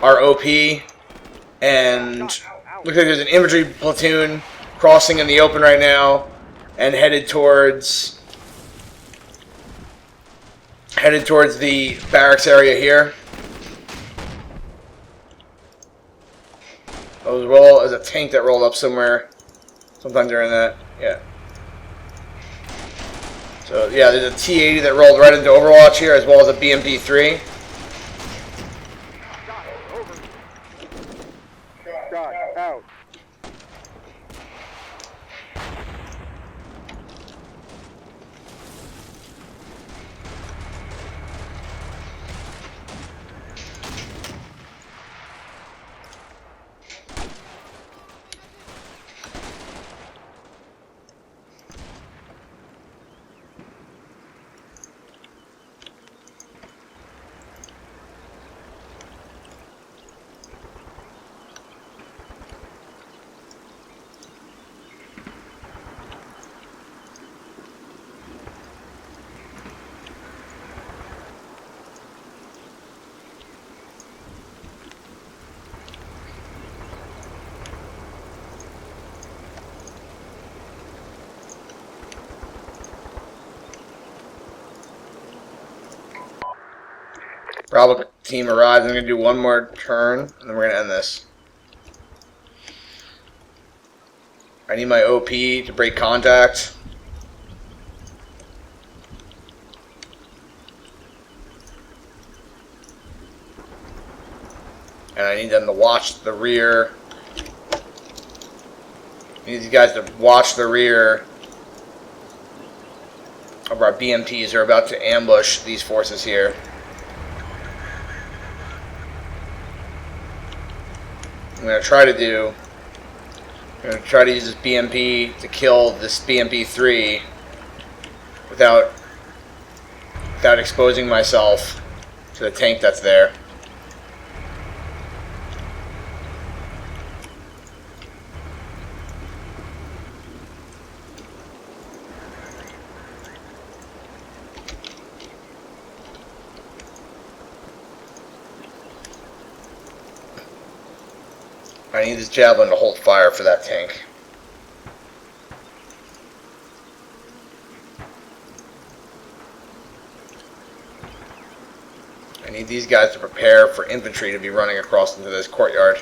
our OP and looks like there's an infantry platoon crossing in the open right now and headed towards the barracks area here. As well as a tank that rolled up somewhere sometime during that. Yeah. So yeah, there's a T-80 that rolled right into Overwatch here, as well as a BMP-3. Shot out. Bravo team arrives. I'm going to do one more turn, and then we're going to end this. I need my OP to break contact. And I need them to watch the rear. I need these guys to watch the rear of our BMPs who are about to ambush these forces here. I'm going to try to use this BMP to kill this BMP-3 without exposing myself to the tank that's there. I need this javelin to hold fire for that tank. I need these guys to prepare for infantry to be running across into this courtyard.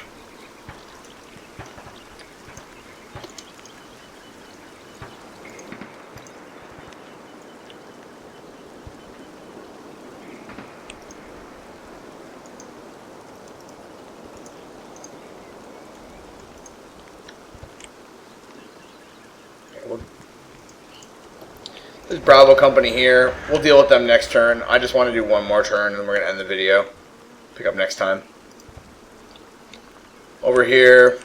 This Bravo company here, we'll deal with them next turn. I just want to do one more turn and we're going to end the video. Pick up next time. Over here,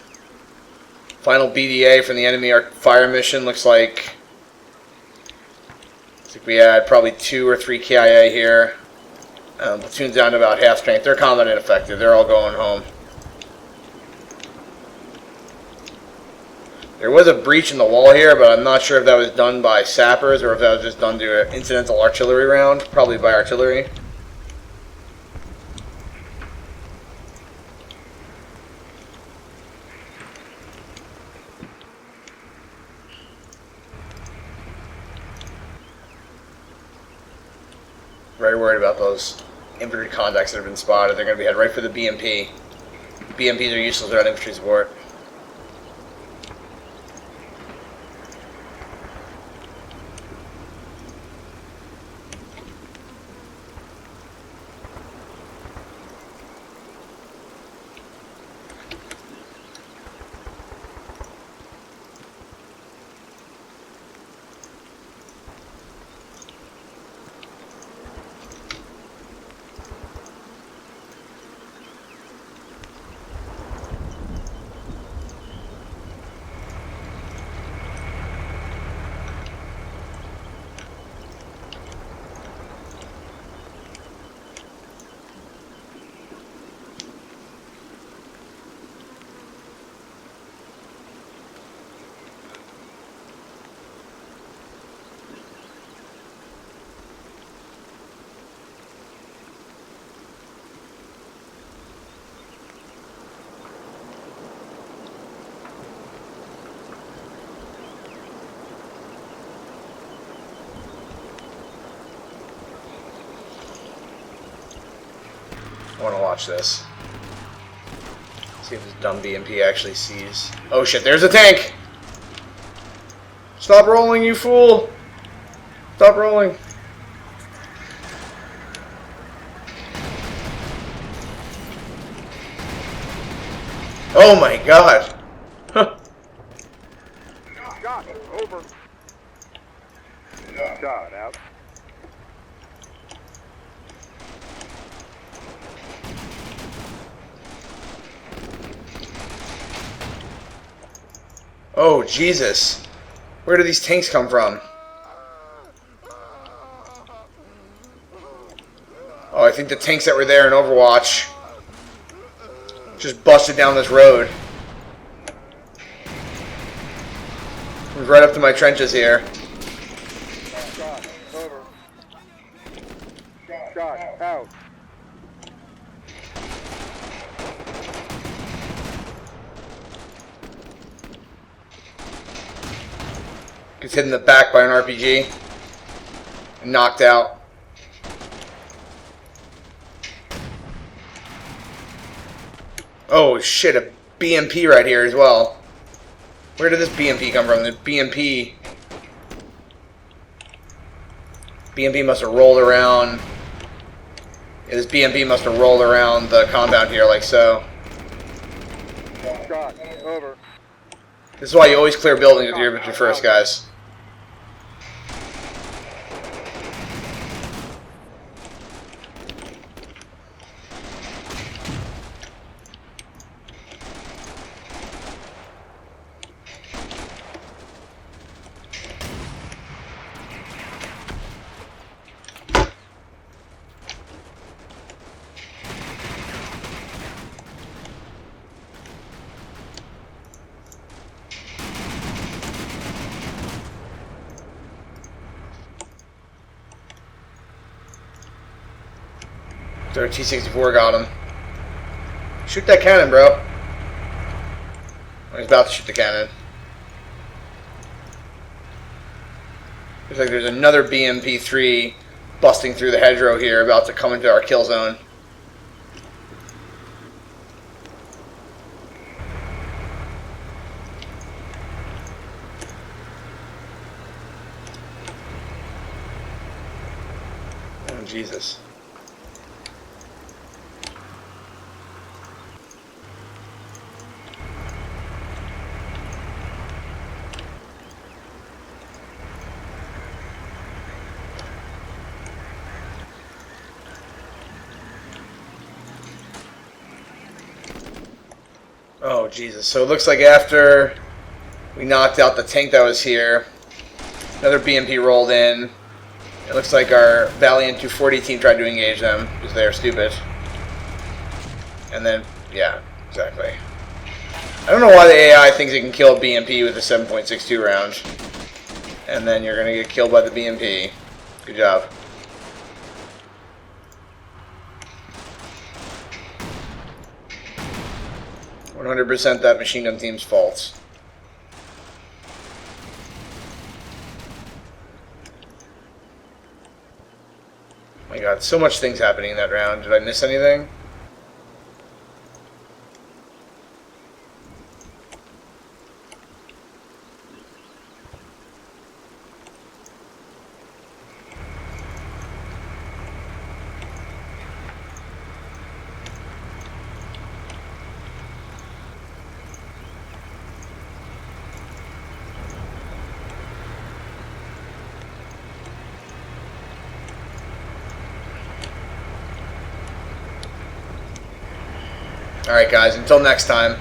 final BDA from the enemy fire mission. Looks like we had probably 2 or 3 KIA here. Platoon's down to about half strength. They're combat ineffective. They're all going home. There was a breach in the wall here, but I'm not sure if that was done by sappers or if that was just done to an incidental artillery round. Probably by artillery. Very worried about those infantry contacts that have been spotted. They're going to be heading right for the BMP. BMPs are useless without infantry support. I want to watch this. See if this dumb BMP actually sees. Oh shit, there's a tank! Stop rolling, you fool! Stop rolling. Oh my god! Huh. Shot. Over. Shot. Out. Oh Jesus! Where do these tanks come from? Oh, I think the tanks that were there in Overwatch just busted down this road. Comes right up to my trenches here. Shot. Over. Shot. Out. Gets hit in the back by an RPG. And knocked out. Oh shit, a BMP right here as well. Where did this BMP come from? The BMP must have rolled around. Yeah, this BMP must have rolled around the compound here like so. Shot. Over. This is why you always clear buildings with your infantry first, guys. Their T-64 got him. Shoot that cannon, bro. Oh, he's about to shoot the cannon. Looks like there's another BMP-3 busting through the hedgerow here, about to come into our kill zone. Oh, Jesus. Oh, Jesus. So it looks like after we knocked out the tank that was here, another BMP rolled in. It looks like our Valiant 240 team tried to engage them because they're stupid. And then, yeah, exactly. I don't know why the AI thinks it can kill a BMP with a 7.62 round. And then you're going to get killed by the BMP. Good job. 100% that machine gun team's fault. My god, so much things happening in that round. Did I miss anything? Alright guys, until next time.